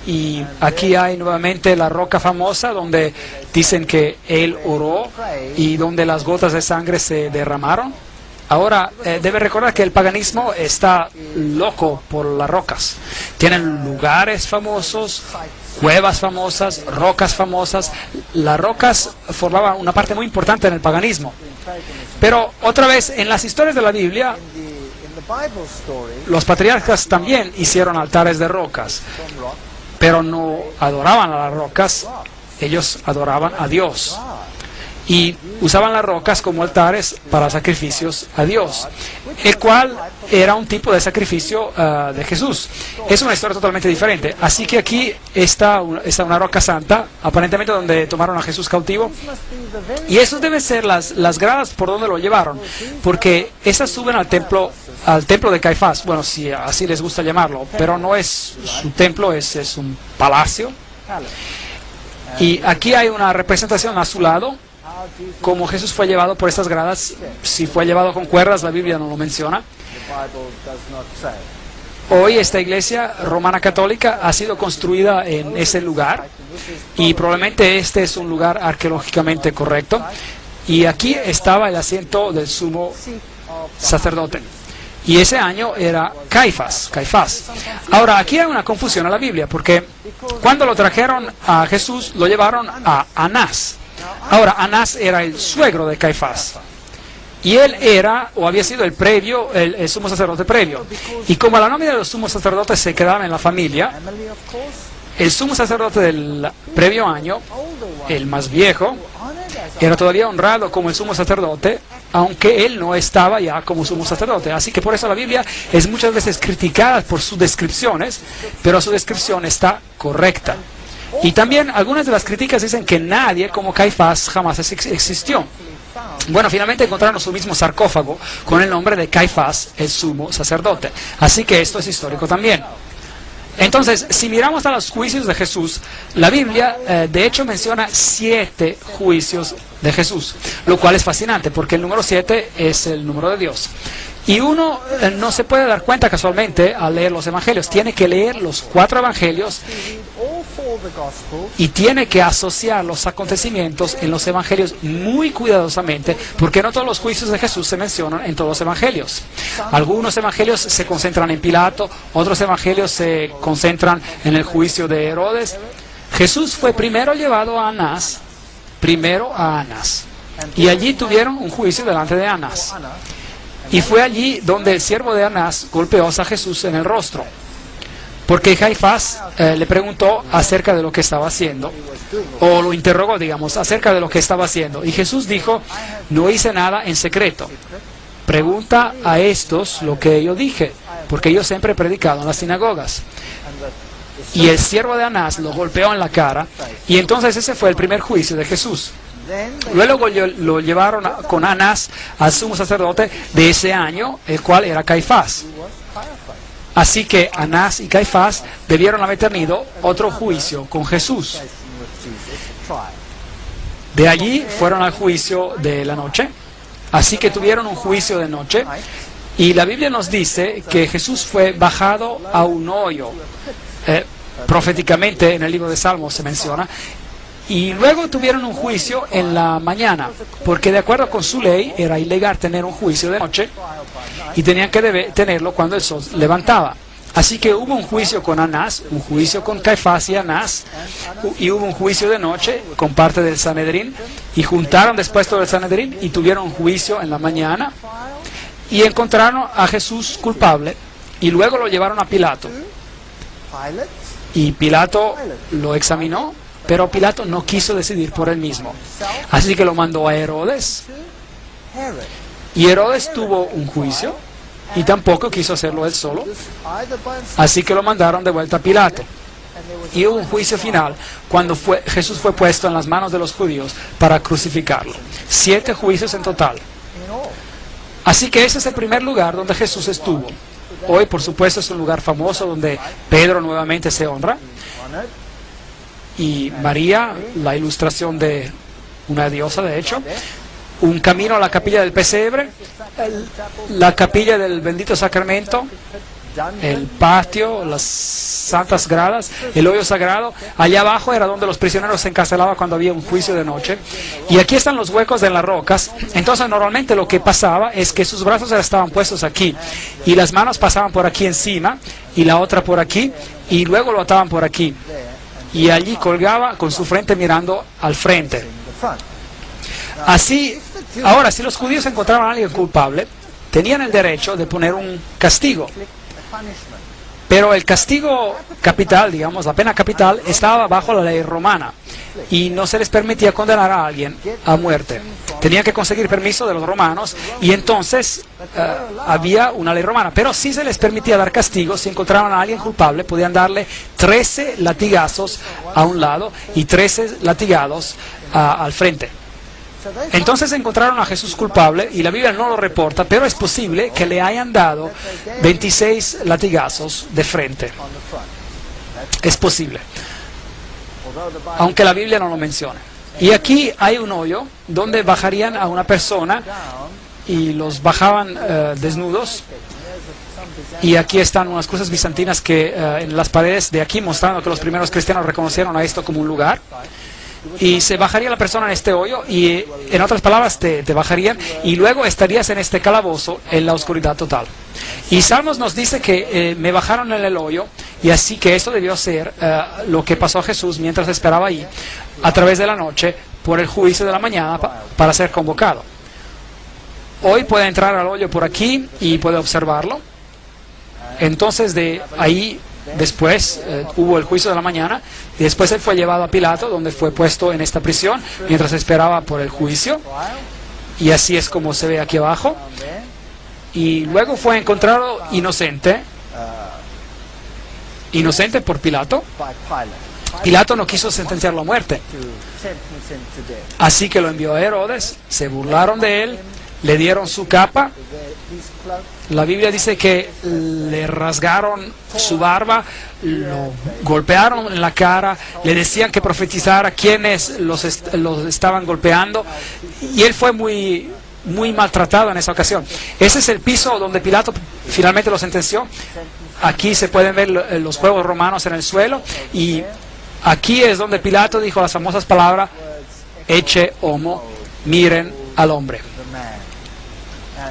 Y aquí hay nuevamente la roca famosa donde dicen que él oró y donde las gotas de sangre se derramaron. Ahora, debe recordar que el paganismo está loco por las rocas. Tienen lugares famosos, cuevas famosas, rocas famosas. Las rocas formaban una parte muy importante en el paganismo. Pero otra vez, en las historias de la Biblia, los patriarcas también hicieron altares de rocas, pero no adoraban a las rocas, ellos adoraban a Dios. Y usaban las rocas como altares para sacrificios a Dios, el cual era un tipo de sacrificio de Jesús. Es una historia totalmente diferente. Así que aquí está una roca santa, aparentemente donde tomaron a Jesús cautivo. Y eso deben ser las gradas por donde lo llevaron, porque esas suben al templo de Caifás. Bueno, si así les gusta llamarlo, pero no es su templo, es un palacio. Y aquí hay una representación a su lado, como Jesús fue llevado por estas gradas. Si fue llevado con cuerdas, la Biblia no lo menciona. Hoy esta iglesia romana católica ha sido construida en ese lugar, y probablemente este es un lugar arqueológicamente correcto. Y aquí estaba el asiento del sumo sacerdote. Y ese año era Caifás. Ahora, aquí hay una confusión en la Biblia, porque cuando lo trajeron a Jesús, lo llevaron a Anás. Ahora, Anás era el suegro de Caifás, y él era, o había sido el sumo sacerdote previo. Y como la nómina de los sumos sacerdotes se quedaba en la familia, el sumo sacerdote del previo año, el más viejo, era todavía honrado como el sumo sacerdote, aunque él no estaba ya como sumo sacerdote. Así que por eso la Biblia es muchas veces criticada por sus descripciones, pero su descripción está correcta. Y también algunas de las críticas dicen que nadie como Caifás jamás existió. Bueno, finalmente encontraron su mismo sarcófago con el nombre de Caifás, el sumo sacerdote. Así que esto es histórico también. Entonces, si miramos a los juicios de Jesús, la Biblia de hecho menciona 7 juicios de Jesús, lo cual es fascinante porque el número 7 es el número de Dios. Y uno no se puede dar cuenta casualmente al leer los evangelios. Tiene que leer los 4 evangelios y tiene que asociar los acontecimientos en los evangelios muy cuidadosamente, porque no todos los juicios de Jesús se mencionan en todos los evangelios. Algunos evangelios se concentran en Pilato, otros evangelios se concentran en el juicio de Herodes. Jesús fue primero llevado a Anás, y allí tuvieron un juicio delante de Anás. Y fue allí donde el siervo de Anás golpeó a Jesús en el rostro, porque Caifás le preguntó acerca de lo que estaba haciendo, o lo interrogó, digamos, acerca de lo que estaba haciendo. Y Jesús dijo: no hice nada en secreto. Pregunta a estos lo que yo dije, porque yo siempre he predicado en las sinagogas. Y el siervo de Anás lo golpeó en la cara, y entonces ese fue el primer juicio de Jesús. Luego lo llevaron con Anás al sumo sacerdote de ese año, el cual era Caifás. Así que Anás y Caifás debieron haber tenido otro juicio con Jesús. De allí fueron al juicio de la noche. Así que tuvieron un juicio de noche. Y la Biblia nos dice que Jesús fue bajado a un hoyo. Proféticamente en el libro de Salmos se menciona. Y luego tuvieron un juicio en la mañana, porque de acuerdo con su ley era ilegal tener un juicio de noche y tenían que tenerlo cuando el sol levantaba. Así que hubo un juicio con Anás, un juicio con Caifás y Anás, y hubo un juicio de noche con parte del Sanedrín, y juntaron después todo el Sanedrín y tuvieron un juicio en la mañana y encontraron a Jesús culpable y luego lo llevaron a Pilato. Y Pilato lo examinó, pero Pilato no quiso decidir por él mismo. Así que lo mandó a Herodes. Y Herodes tuvo un juicio y tampoco quiso hacerlo él solo. Así que lo mandaron de vuelta a Pilato. Y hubo un juicio final cuando Jesús fue puesto en las manos de los judíos para crucificarlo. 7 juicios en total. Así que ese es el primer lugar donde Jesús estuvo. Hoy, por supuesto, es un lugar famoso donde Pedro nuevamente se honra. Y María, la ilustración de una diosa, de hecho, un camino a la capilla del pesebre, la capilla del bendito sacramento, el patio, las santas gradas, el hoyo sagrado. Allá abajo era donde los prisioneros se encarcelaban cuando había un juicio de noche. Y aquí están los huecos de las rocas. Entonces normalmente lo que pasaba es que sus brazos estaban puestos aquí y las manos pasaban por aquí encima y la otra por aquí y luego lo ataban por aquí. Y allí colgaba con su frente mirando al frente. Así, ahora, si los judíos encontraban a alguien culpable, tenían el derecho de poner un castigo. Pero el castigo capital, digamos, la pena capital, estaba bajo la ley romana y no se les permitía condenar a alguien a muerte. Tenían que conseguir permiso de los romanos y entonces había una ley romana. Pero sí se les permitía dar castigos. Si encontraban a alguien culpable, podían darle 13 latigazos a un lado y 13 latigazos al frente. Entonces encontraron a Jesús culpable y la Biblia no lo reporta, pero es posible que le hayan dado 26 latigazos de frente. Es posible, aunque la Biblia no lo menciona. Y aquí hay un hoyo donde bajarían a una persona y los bajaban desnudos. Y aquí están unas cruces bizantinas que en las paredes de aquí, mostrando que los primeros cristianos reconocieron a esto como un lugar. Y se bajaría la persona en este hoyo y, en otras palabras, te bajarían y luego estarías en este calabozo en la oscuridad total. Y Salmos nos dice que me bajaron en el hoyo y así que esto debió ser lo que pasó a Jesús mientras esperaba ahí a través de la noche por el juicio de la mañana para ser convocado. Hoy puede entrar al hoyo por aquí y puede observarlo. Entonces de ahí después hubo el juicio de la mañana y después él fue llevado a Pilato, donde fue puesto en esta prisión mientras esperaba por el juicio, y así es como se ve aquí abajo. Y luego fue encontrado inocente por Pilato. Pilato no quiso sentenciarlo a muerte, así que lo envió a Herodes. Se burlaron de él, le dieron su capa. La Biblia dice que le rasgaron su barba, lo golpearon en la cara, le decían que profetizara quiénes los estaban golpeando, y él fue muy muy maltratado en esa ocasión. Ese es el piso donde Pilato finalmente lo sentenció. Aquí se pueden ver los juegos romanos en el suelo, y aquí es donde Pilato dijo las famosas palabras: Ecce homo, miren al hombre.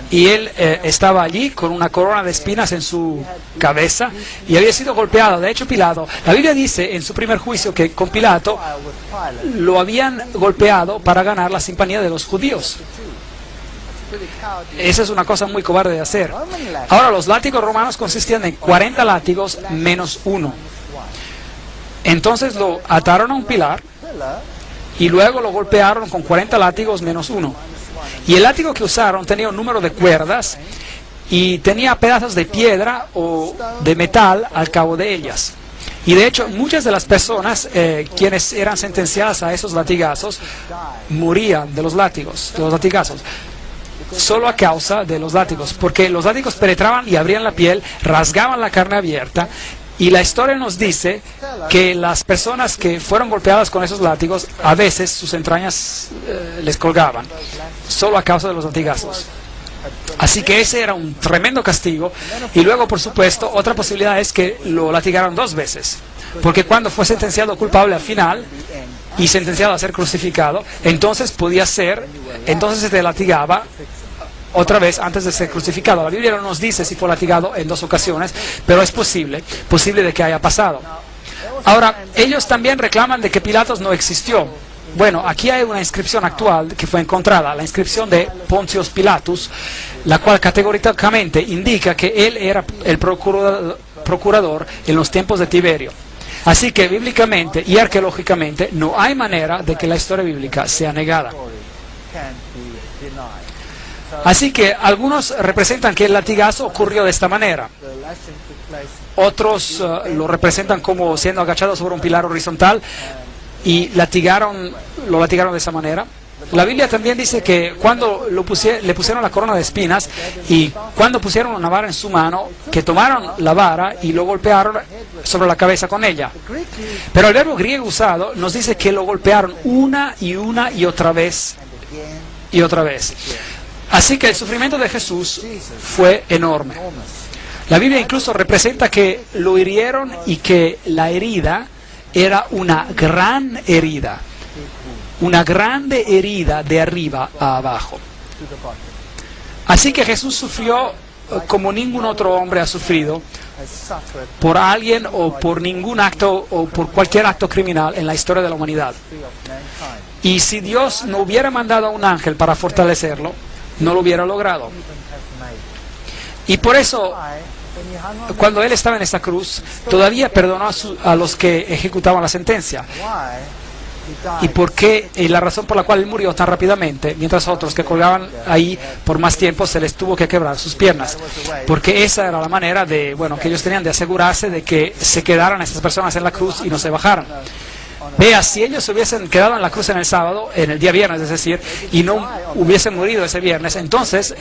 Y él estaba allí con una corona de espinas en su cabeza y había sido golpeado. De hecho, Pilato, la Biblia dice en su primer juicio que con Pilato lo habían golpeado para ganar la simpatía de los judíos. Esa es una cosa muy cobarde de hacer. Ahora, los látigos romanos consistían en 40 látigos menos uno. Entonces lo ataron a un pilar y luego lo golpearon con 40 látigos menos uno. Y el látigo que usaron tenía un número de cuerdas y tenía pedazos de piedra o de metal al cabo de ellas. Y de hecho, muchas de las personas quienes eran sentenciadas a esos latigazos morían de los latigazos, solo a causa de los látigos, porque los látigos penetraban y abrían la piel, rasgaban la carne abierta. Y la historia nos dice que las personas que fueron golpeadas con esos látigos, a veces sus entrañas les colgaban, solo a causa de los latigazos. Así que ese era un tremendo castigo. Y luego, por supuesto, otra posibilidad es que lo latigaron 2 veces, porque cuando fue sentenciado culpable al final y sentenciado a ser crucificado, entonces se te latigaba otra vez antes de ser crucificado. La Biblia no nos dice si fue latigado en 2 ocasiones, pero es posible de que haya pasado. Ahora, ellos también reclaman de que Pilatos no existió. Bueno, aquí hay una inscripción actual que fue encontrada, la inscripción de Pontius Pilatus, la cual categóricamente indica que él era el procurador en los tiempos de Tiberio. Así que bíblicamente y arqueológicamente no hay manera de que la historia bíblica sea negada. Así que algunos representan que el latigazo ocurrió de esta manera. Otros lo representan como siendo agachado sobre un pilar horizontal y lo latigaron de esa manera. La Biblia también dice que cuando le pusieron la corona de espinas y cuando pusieron una vara en su mano, que tomaron la vara y lo golpearon sobre la cabeza con ella. Pero el verbo griego usado nos dice que lo golpearon una y otra vez y otra vez. Así que el sufrimiento de Jesús fue enorme. La Biblia incluso representa que lo hirieron y que la herida era una gran herida. Una grande herida de arriba a abajo. Así que Jesús sufrió como ningún otro hombre ha sufrido por alguien o por ningún acto o por cualquier acto criminal en la historia de la humanidad. Y si Dios no hubiera mandado a un ángel para fortalecerlo, no lo hubiera logrado. Y por eso, cuando Él estaba en esta cruz, todavía perdonó a los que ejecutaban la sentencia. ¿Y por qué? La razón por la cual Él murió tan rápidamente, mientras otros que colgaban ahí por más tiempo se les tuvo que quebrar sus piernas. Porque esa era la manera que ellos tenían de asegurarse de que se quedaran estas personas en la cruz y no se bajaran. Vea, si ellos hubiesen quedado en la cruz en el sábado, en el día viernes, es decir, y no hubiesen morido ese viernes, entonces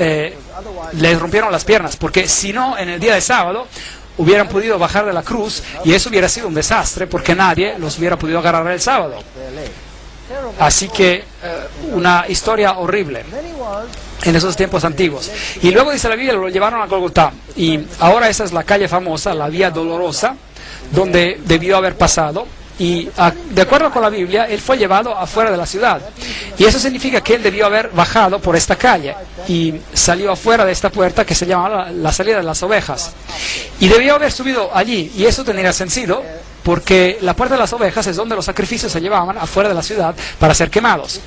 les rompieron las piernas, porque si no, en el día de sábado hubieran podido bajar de la cruz y eso hubiera sido un desastre, porque nadie los hubiera podido agarrar el sábado. Así que una historia horrible en esos tiempos antiguos. Y luego dice la Biblia, lo llevaron a Golgotá, y ahora esa es la calle famosa, la Vía Dolorosa, donde debió haber pasado. Y de acuerdo con la Biblia, él fue llevado afuera de la ciudad. Y eso significa que él debió haber bajado por esta calle y salió afuera de esta puerta que se llamaba la salida de las ovejas. Y debió haber subido allí. Y eso tendría sentido, porque la puerta de las ovejas es donde los sacrificios se llevaban afuera de la ciudad para ser quemados.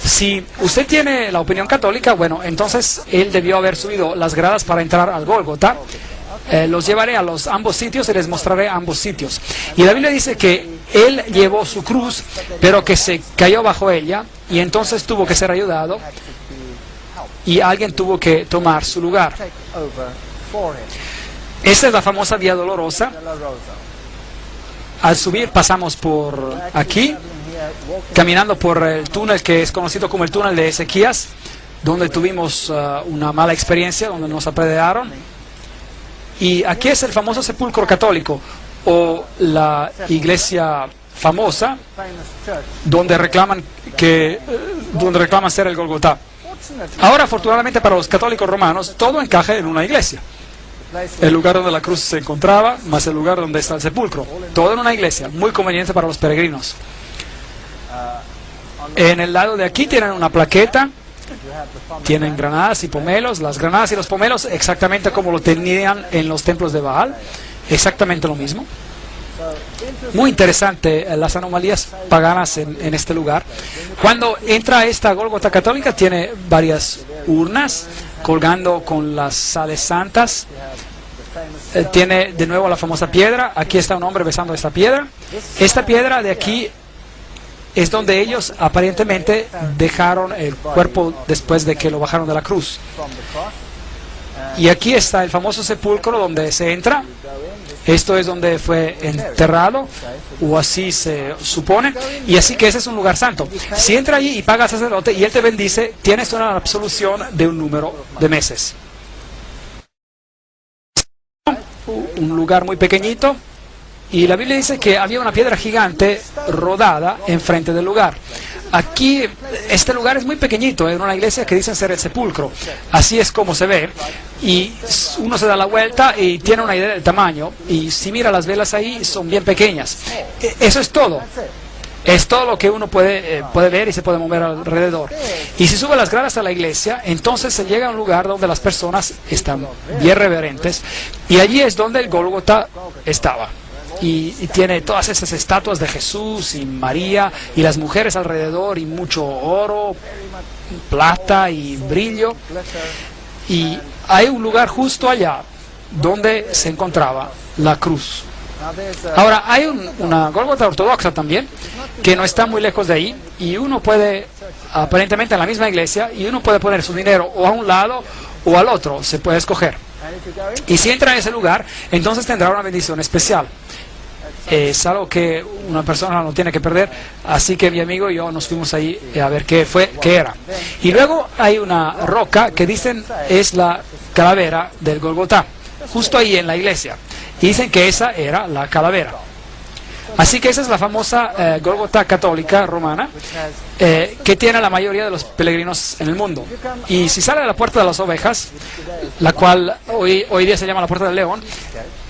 Si usted tiene la opinión católica, bueno, entonces él debió haber subido las gradas para entrar al Gólgota. Los llevaré a ambos sitios y les mostraré ambos sitios. Y la Biblia dice que él llevó su cruz, pero que se cayó bajo ella y entonces tuvo que ser ayudado y alguien tuvo que tomar su lugar. Esta es la famosa Vía Dolorosa. Al subir pasamos por aquí, caminando por el túnel que es conocido como el túnel de Ezequías, donde tuvimos una mala experiencia, donde nos apedrearon. Y aquí es el famoso sepulcro católico, o la iglesia famosa, donde reclaman ser el Golgotá. Ahora, afortunadamente para los católicos romanos, todo encaja en una iglesia. El lugar donde la cruz se encontraba, más el lugar donde está el sepulcro. Todo en una iglesia, muy conveniente para los peregrinos. En el lado de aquí tienen una plaqueta, tienen granadas y pomelos. Las granadas y los pomelos exactamente como lo tenían en los templos de Baal, exactamente lo mismo. Muy interesante las anomalías paganas en este lugar. Cuando entra a esta Gólgota católica tiene varias urnas colgando con las sales santas. Tiene de nuevo la famosa piedra. Aquí está un hombre besando esta piedra. Esta piedra de aquí es donde ellos aparentemente dejaron el cuerpo después de que lo bajaron de la cruz. Y aquí está el famoso sepulcro donde se entra. Esto es donde fue enterrado, o así se supone, y así que ese es un lugar santo. Si entra allí y paga al sacerdote y él te bendice, tienes una absolución de un número de meses. Un lugar muy pequeñito, y la Biblia dice que había una piedra gigante rodada enfrente del lugar. Aquí, este lugar es muy pequeñito, es una iglesia que dicen ser el sepulcro. Así es como se ve. Y uno se da la vuelta y tiene una idea del tamaño. Y si mira las velas ahí, son bien pequeñas. Eso es todo. Es todo lo que uno puede ver y se puede mover alrededor. Y si sube las gradas a la iglesia, entonces se llega a un lugar donde las personas están bien reverentes. Y allí es donde el Gólgota estaba. Y tiene todas esas estatuas de Jesús y María y las mujeres alrededor y mucho oro, plata y brillo. Y hay un lugar justo allá donde se encontraba la cruz. Ahora, hay una Gólgota ortodoxa también, que no está muy lejos de ahí, y uno puede, aparentemente en la misma iglesia, y uno puede poner su dinero o a un lado o al otro, se puede escoger. Y si entra en ese lugar, entonces tendrá una bendición especial. Es algo que una persona no tiene que perder, así que mi amigo y yo nos fuimos ahí a ver qué era. Y luego hay una roca que dicen es la calavera del Gólgota, justo ahí en la iglesia. Y dicen que esa era la calavera. Así que esa es la famosa Gólgota católica romana que tiene la mayoría de los peregrinos en el mundo. Y si sale de la Puerta de las Ovejas, la cual hoy día se llama la Puerta del León,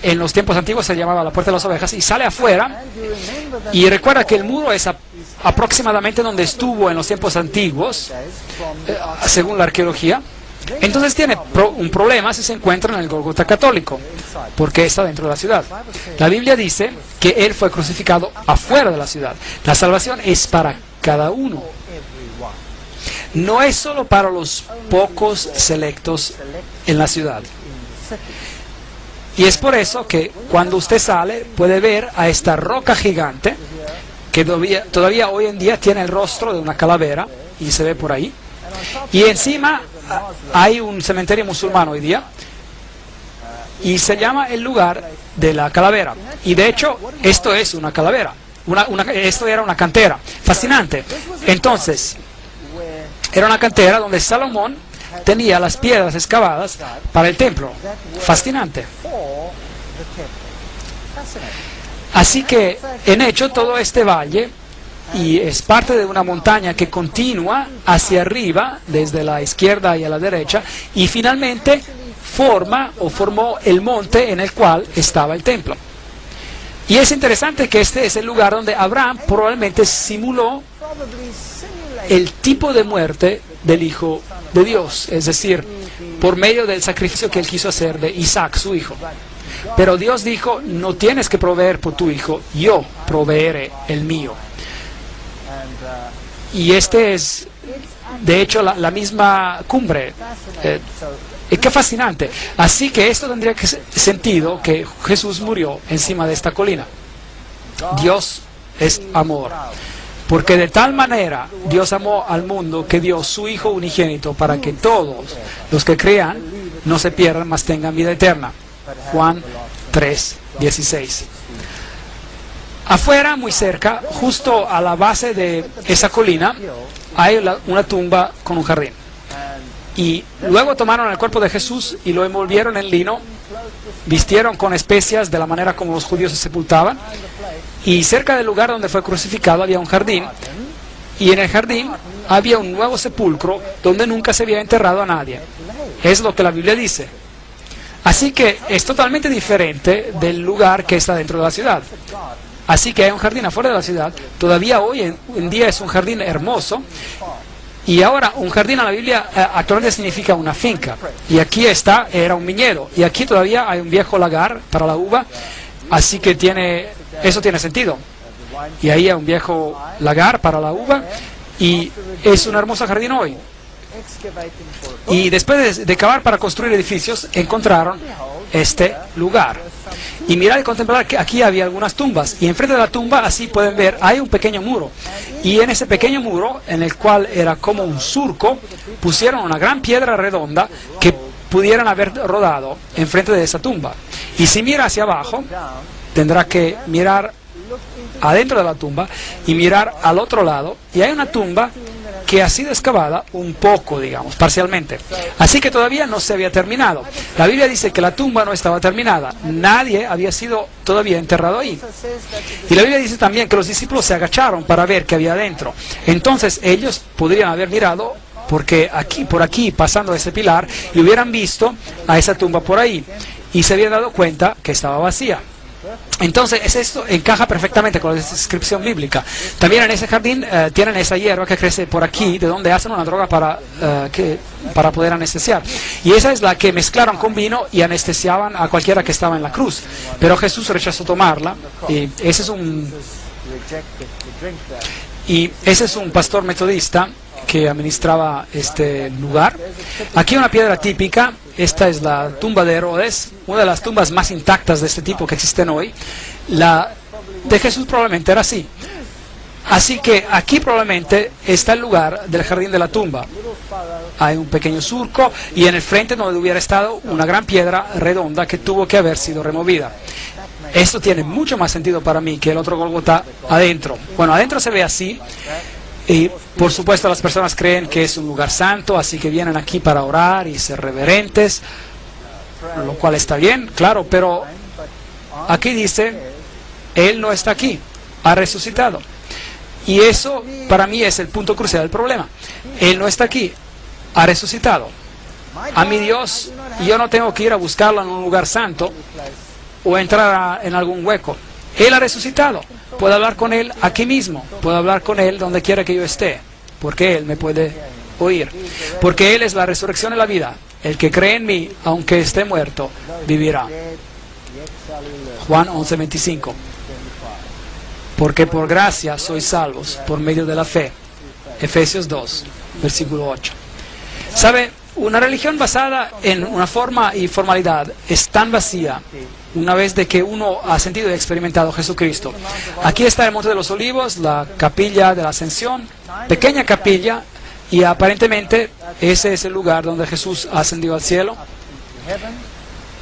en los tiempos antiguos se llamaba la Puerta de las Ovejas, y sale afuera, y recuerda que el muro es aproximadamente donde estuvo en los tiempos antiguos, según la arqueología. Entonces tiene un problema si se encuentra en el Gólgota católico, porque está dentro de la ciudad. La Biblia dice que Él fue crucificado afuera de la ciudad. La salvación es para cada uno. No es solo para los pocos selectos en la ciudad. Y es por eso que cuando usted sale puede ver a esta roca gigante que todavía hoy en día tiene el rostro de una calavera y se ve por ahí. Y encima hay un cementerio musulmán hoy día y se llama el lugar de la calavera. Y de hecho esto es una calavera. Esto era una cantera. Fascinante. Entonces, era una cantera donde Salomón tenía las piedras excavadas para el templo. Fascinante. Así que, en hecho, todo este valle y es parte de una montaña que continúa hacia arriba, desde la izquierda y a la derecha, y finalmente formó el monte en el cual estaba el templo. Y es interesante que este es el lugar donde Abraham probablemente simuló el tipo de muerte del Hijo de Dios, es decir, por medio del sacrificio que él quiso hacer de Isaac, su hijo. Pero Dios dijo, no tienes que proveer por tu hijo, yo proveeré el mío. Y este es, de hecho, la misma cumbre. Qué fascinante. Así que esto tendría sentido que Jesús murió encima de esta colina. Dios es amor. Porque de tal manera Dios amó al mundo que dio su Hijo unigénito para que todos los que crean no se pierdan, mas tengan vida eterna. Juan 3:16. Afuera, muy cerca, justo a la base de esa colina, hay una tumba con un jardín. Y luego tomaron el cuerpo de Jesús y lo envolvieron en lino, vistieron con especias de la manera como los judíos se sepultaban, y cerca del lugar donde fue crucificado había un jardín, y en el jardín había un nuevo sepulcro donde nunca se había enterrado a nadie. Es lo que la Biblia dice. Así que es totalmente diferente del lugar que está dentro de la ciudad. Así que hay un jardín afuera de la ciudad. Todavía hoy en día es un jardín hermoso. Y ahora un jardín en la Biblia actualmente significa una finca. Y aquí era un viñedo. Y aquí todavía hay un viejo lagar para la uva. Así que eso tiene sentido. Y ahí hay un viejo lagar para la uva. Y es un hermoso jardín hoy. Y después de cavar para construir edificios, encontraron este lugar. Y mirar y contemplar que aquí había algunas tumbas. Y enfrente de la tumba, así pueden ver, hay un pequeño muro. Y en ese pequeño muro, en el cual era como un surco, pusieron una gran piedra redonda que pudieran haber rodado enfrente de esa tumba. Y si mira hacia abajo, tendrá que mirar adentro de la tumba y mirar al otro lado. Y hay una tumba que ha sido excavada un poco, digamos, parcialmente. Así que todavía no se había terminado. La Biblia dice que la tumba no estaba terminada. Nadie había sido todavía enterrado ahí. Y la Biblia dice también que los discípulos se agacharon para ver qué había adentro. Entonces ellos podrían haber mirado por aquí, pasando ese pilar, y hubieran visto a esa tumba por ahí. Y se habían dado cuenta que estaba vacía. Entonces esto encaja perfectamente con la descripción bíblica. También en ese jardín tienen esa hierba que crece por aquí, de donde hacen una droga para poder anestesiar. Y esa es la que mezclaron con vino y anestesiaban a cualquiera que estaba en la cruz. Pero Jesús rechazó tomarla. Y ese es un pastor metodista que administraba este lugar. Aquí una piedra típica. Esta es la tumba de Herodes, una de las tumbas más intactas de este tipo que existen hoy. La de Jesús probablemente era así. Así que aquí probablemente está el lugar del jardín de la tumba. Hay un pequeño surco y en el frente donde hubiera estado una gran piedra redonda que tuvo que haber sido removida. Esto tiene mucho más sentido para mí que el otro Gólgota adentro. Bueno, adentro se ve así. Y por supuesto las personas creen que es un lugar santo, así que vienen aquí para orar y ser reverentes, lo cual está bien, claro, pero aquí dice, Él no está aquí, ha resucitado. Y eso para mí es el punto crucial del problema. Él no está aquí, ha resucitado. A mi Dios, yo no tengo que ir a buscarlo en un lugar santo o entrar en algún hueco. Él ha resucitado. Puedo hablar con Él aquí mismo. Puedo hablar con Él donde quiera que yo esté. Porque Él me puede oír. Porque Él es la resurrección y la vida. El que cree en mí, aunque esté muerto, vivirá. Juan 11:25. Porque por gracia sois salvos por medio de la fe. Efesios 2, versículo 8. ¿Sabe? Una religión basada en una forma y formalidad es tan vacía una vez de que uno ha sentido y experimentado Jesucristo. Aquí está el Monte de los Olivos, la capilla de la Ascensión, pequeña capilla, y aparentemente ese es el lugar donde Jesús ascendió al cielo.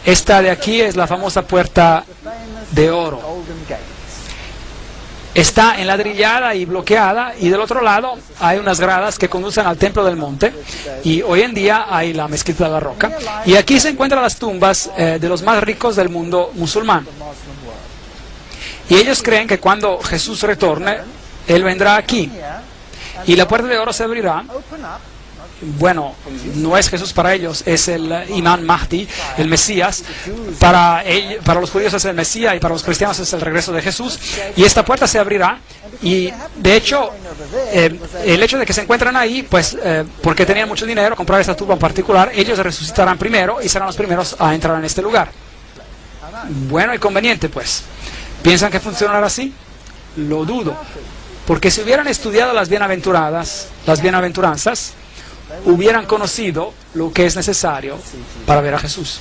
Esta de aquí es la famosa puerta de oro. Está enladrillada y bloqueada, y del otro lado hay unas gradas que conducen al templo del monte, y hoy en día hay la mezquita de la roca, y aquí se encuentran las tumbas de los más ricos del mundo musulmán. Y ellos creen que cuando Jesús retorne, Él vendrá aquí, y la puerta de oro se abrirá. Bueno, no es Jesús para ellos, es el Imam Mahdi, el Mesías. Para los judíos es el Mesías y para los cristianos es el regreso de Jesús. Y esta puerta se abrirá y de hecho el hecho de que se encuentran ahí, pues porque tenían mucho dinero, comprar esta tumba en particular, ellos resucitarán primero y serán los primeros a entrar en este lugar. Bueno y conveniente, pues. ¿Piensan que funcionará así? Lo dudo. Porque si hubieran estudiado las bienaventuranzas, hubieran conocido lo que es necesario para ver a Jesús.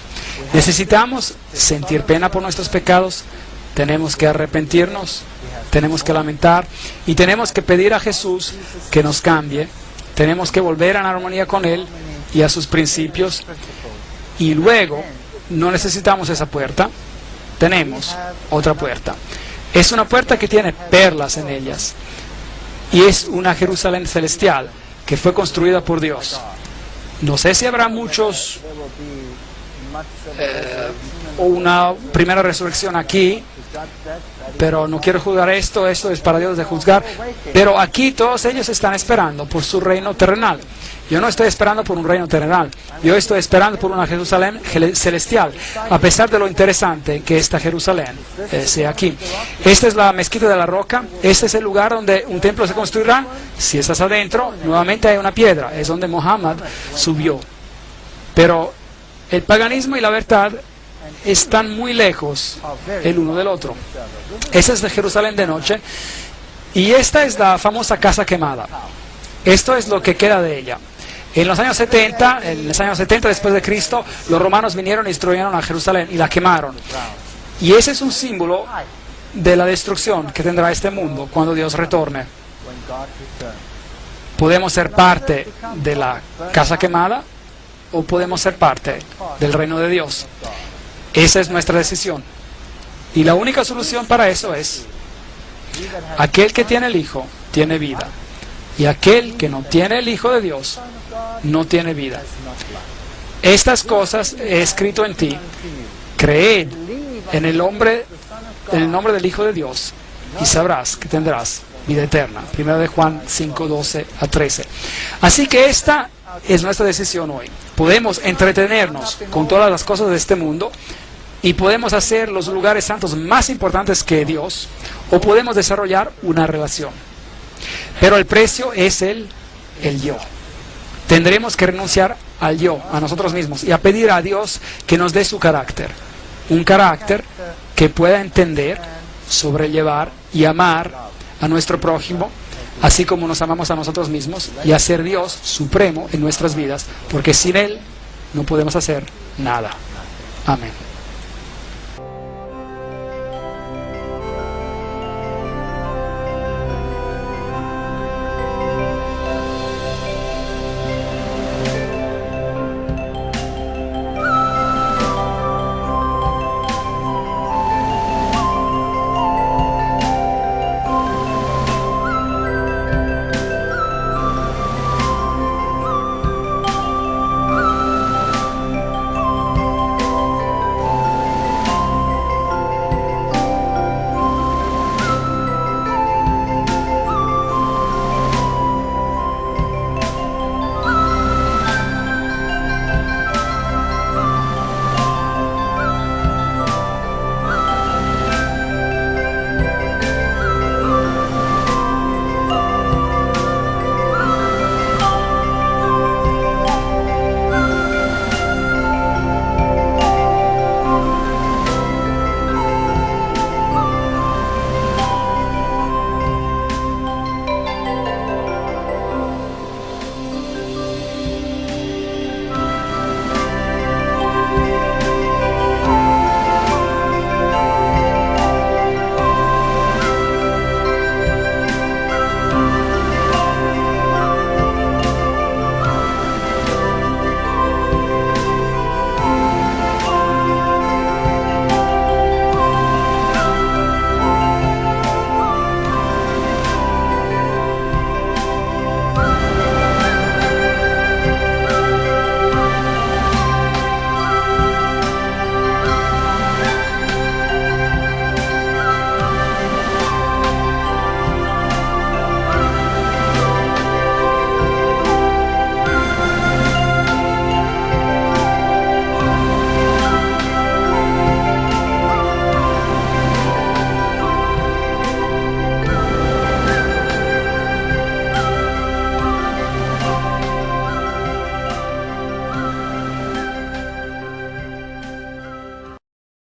Necesitamos sentir pena por nuestros pecados, tenemos que arrepentirnos, tenemos que lamentar y tenemos que pedir a Jesús que nos cambie, tenemos que volver en armonía con Él y a sus principios, y luego no necesitamos esa puerta, tenemos otra puerta. Es una puerta que tiene perlas en ellas y es una Jerusalén celestial que fue construida por Dios. No sé si habrá muchos o una primera resurrección aquí, pero no quiero juzgar esto es para Dios de juzgar. Pero aquí todos ellos están esperando por su reino terrenal. Yo no estoy esperando por un reino terrenal, yo estoy esperando por una Jerusalén celestial, a pesar de lo interesante que esta Jerusalén sea aquí. Esta es la mezquita de la roca, este es el lugar donde un templo se construirá. Si estás adentro, nuevamente hay una piedra, es donde Muhammad subió. Pero el paganismo y la verdad están muy lejos el uno del otro. Esa es la Jerusalén de noche y esta es la famosa casa quemada. Esto es lo que queda de ella. En los años 70 después de Cristo, los romanos vinieron y destruyeron a Jerusalén y la quemaron. Y ese es un símbolo de la destrucción que tendrá este mundo cuando Dios retorne. Podemos ser parte de la casa quemada o podemos ser parte del reino de Dios. Esa es nuestra decisión. Y la única solución para eso es: aquel que tiene el Hijo tiene vida, y aquel que no tiene el Hijo de Dios no tiene vida. Estas cosas he escrito en ti. Creed en el nombre del Hijo de Dios y sabrás que tendrás vida eterna. 1 de Juan 5:12-13. Así que esta es nuestra decisión hoy. Podemos entretenernos con todas las cosas de este mundo y podemos hacer los lugares santos más importantes que Dios, o podemos desarrollar una relación. Pero el precio es el yo. Tendremos que renunciar al yo, a nosotros mismos, y a pedir a Dios que nos dé su carácter. Un carácter que pueda entender, sobrellevar y amar a nuestro prójimo, así como nos amamos a nosotros mismos, y hacer Dios supremo en nuestras vidas, porque sin Él no podemos hacer nada. Amén.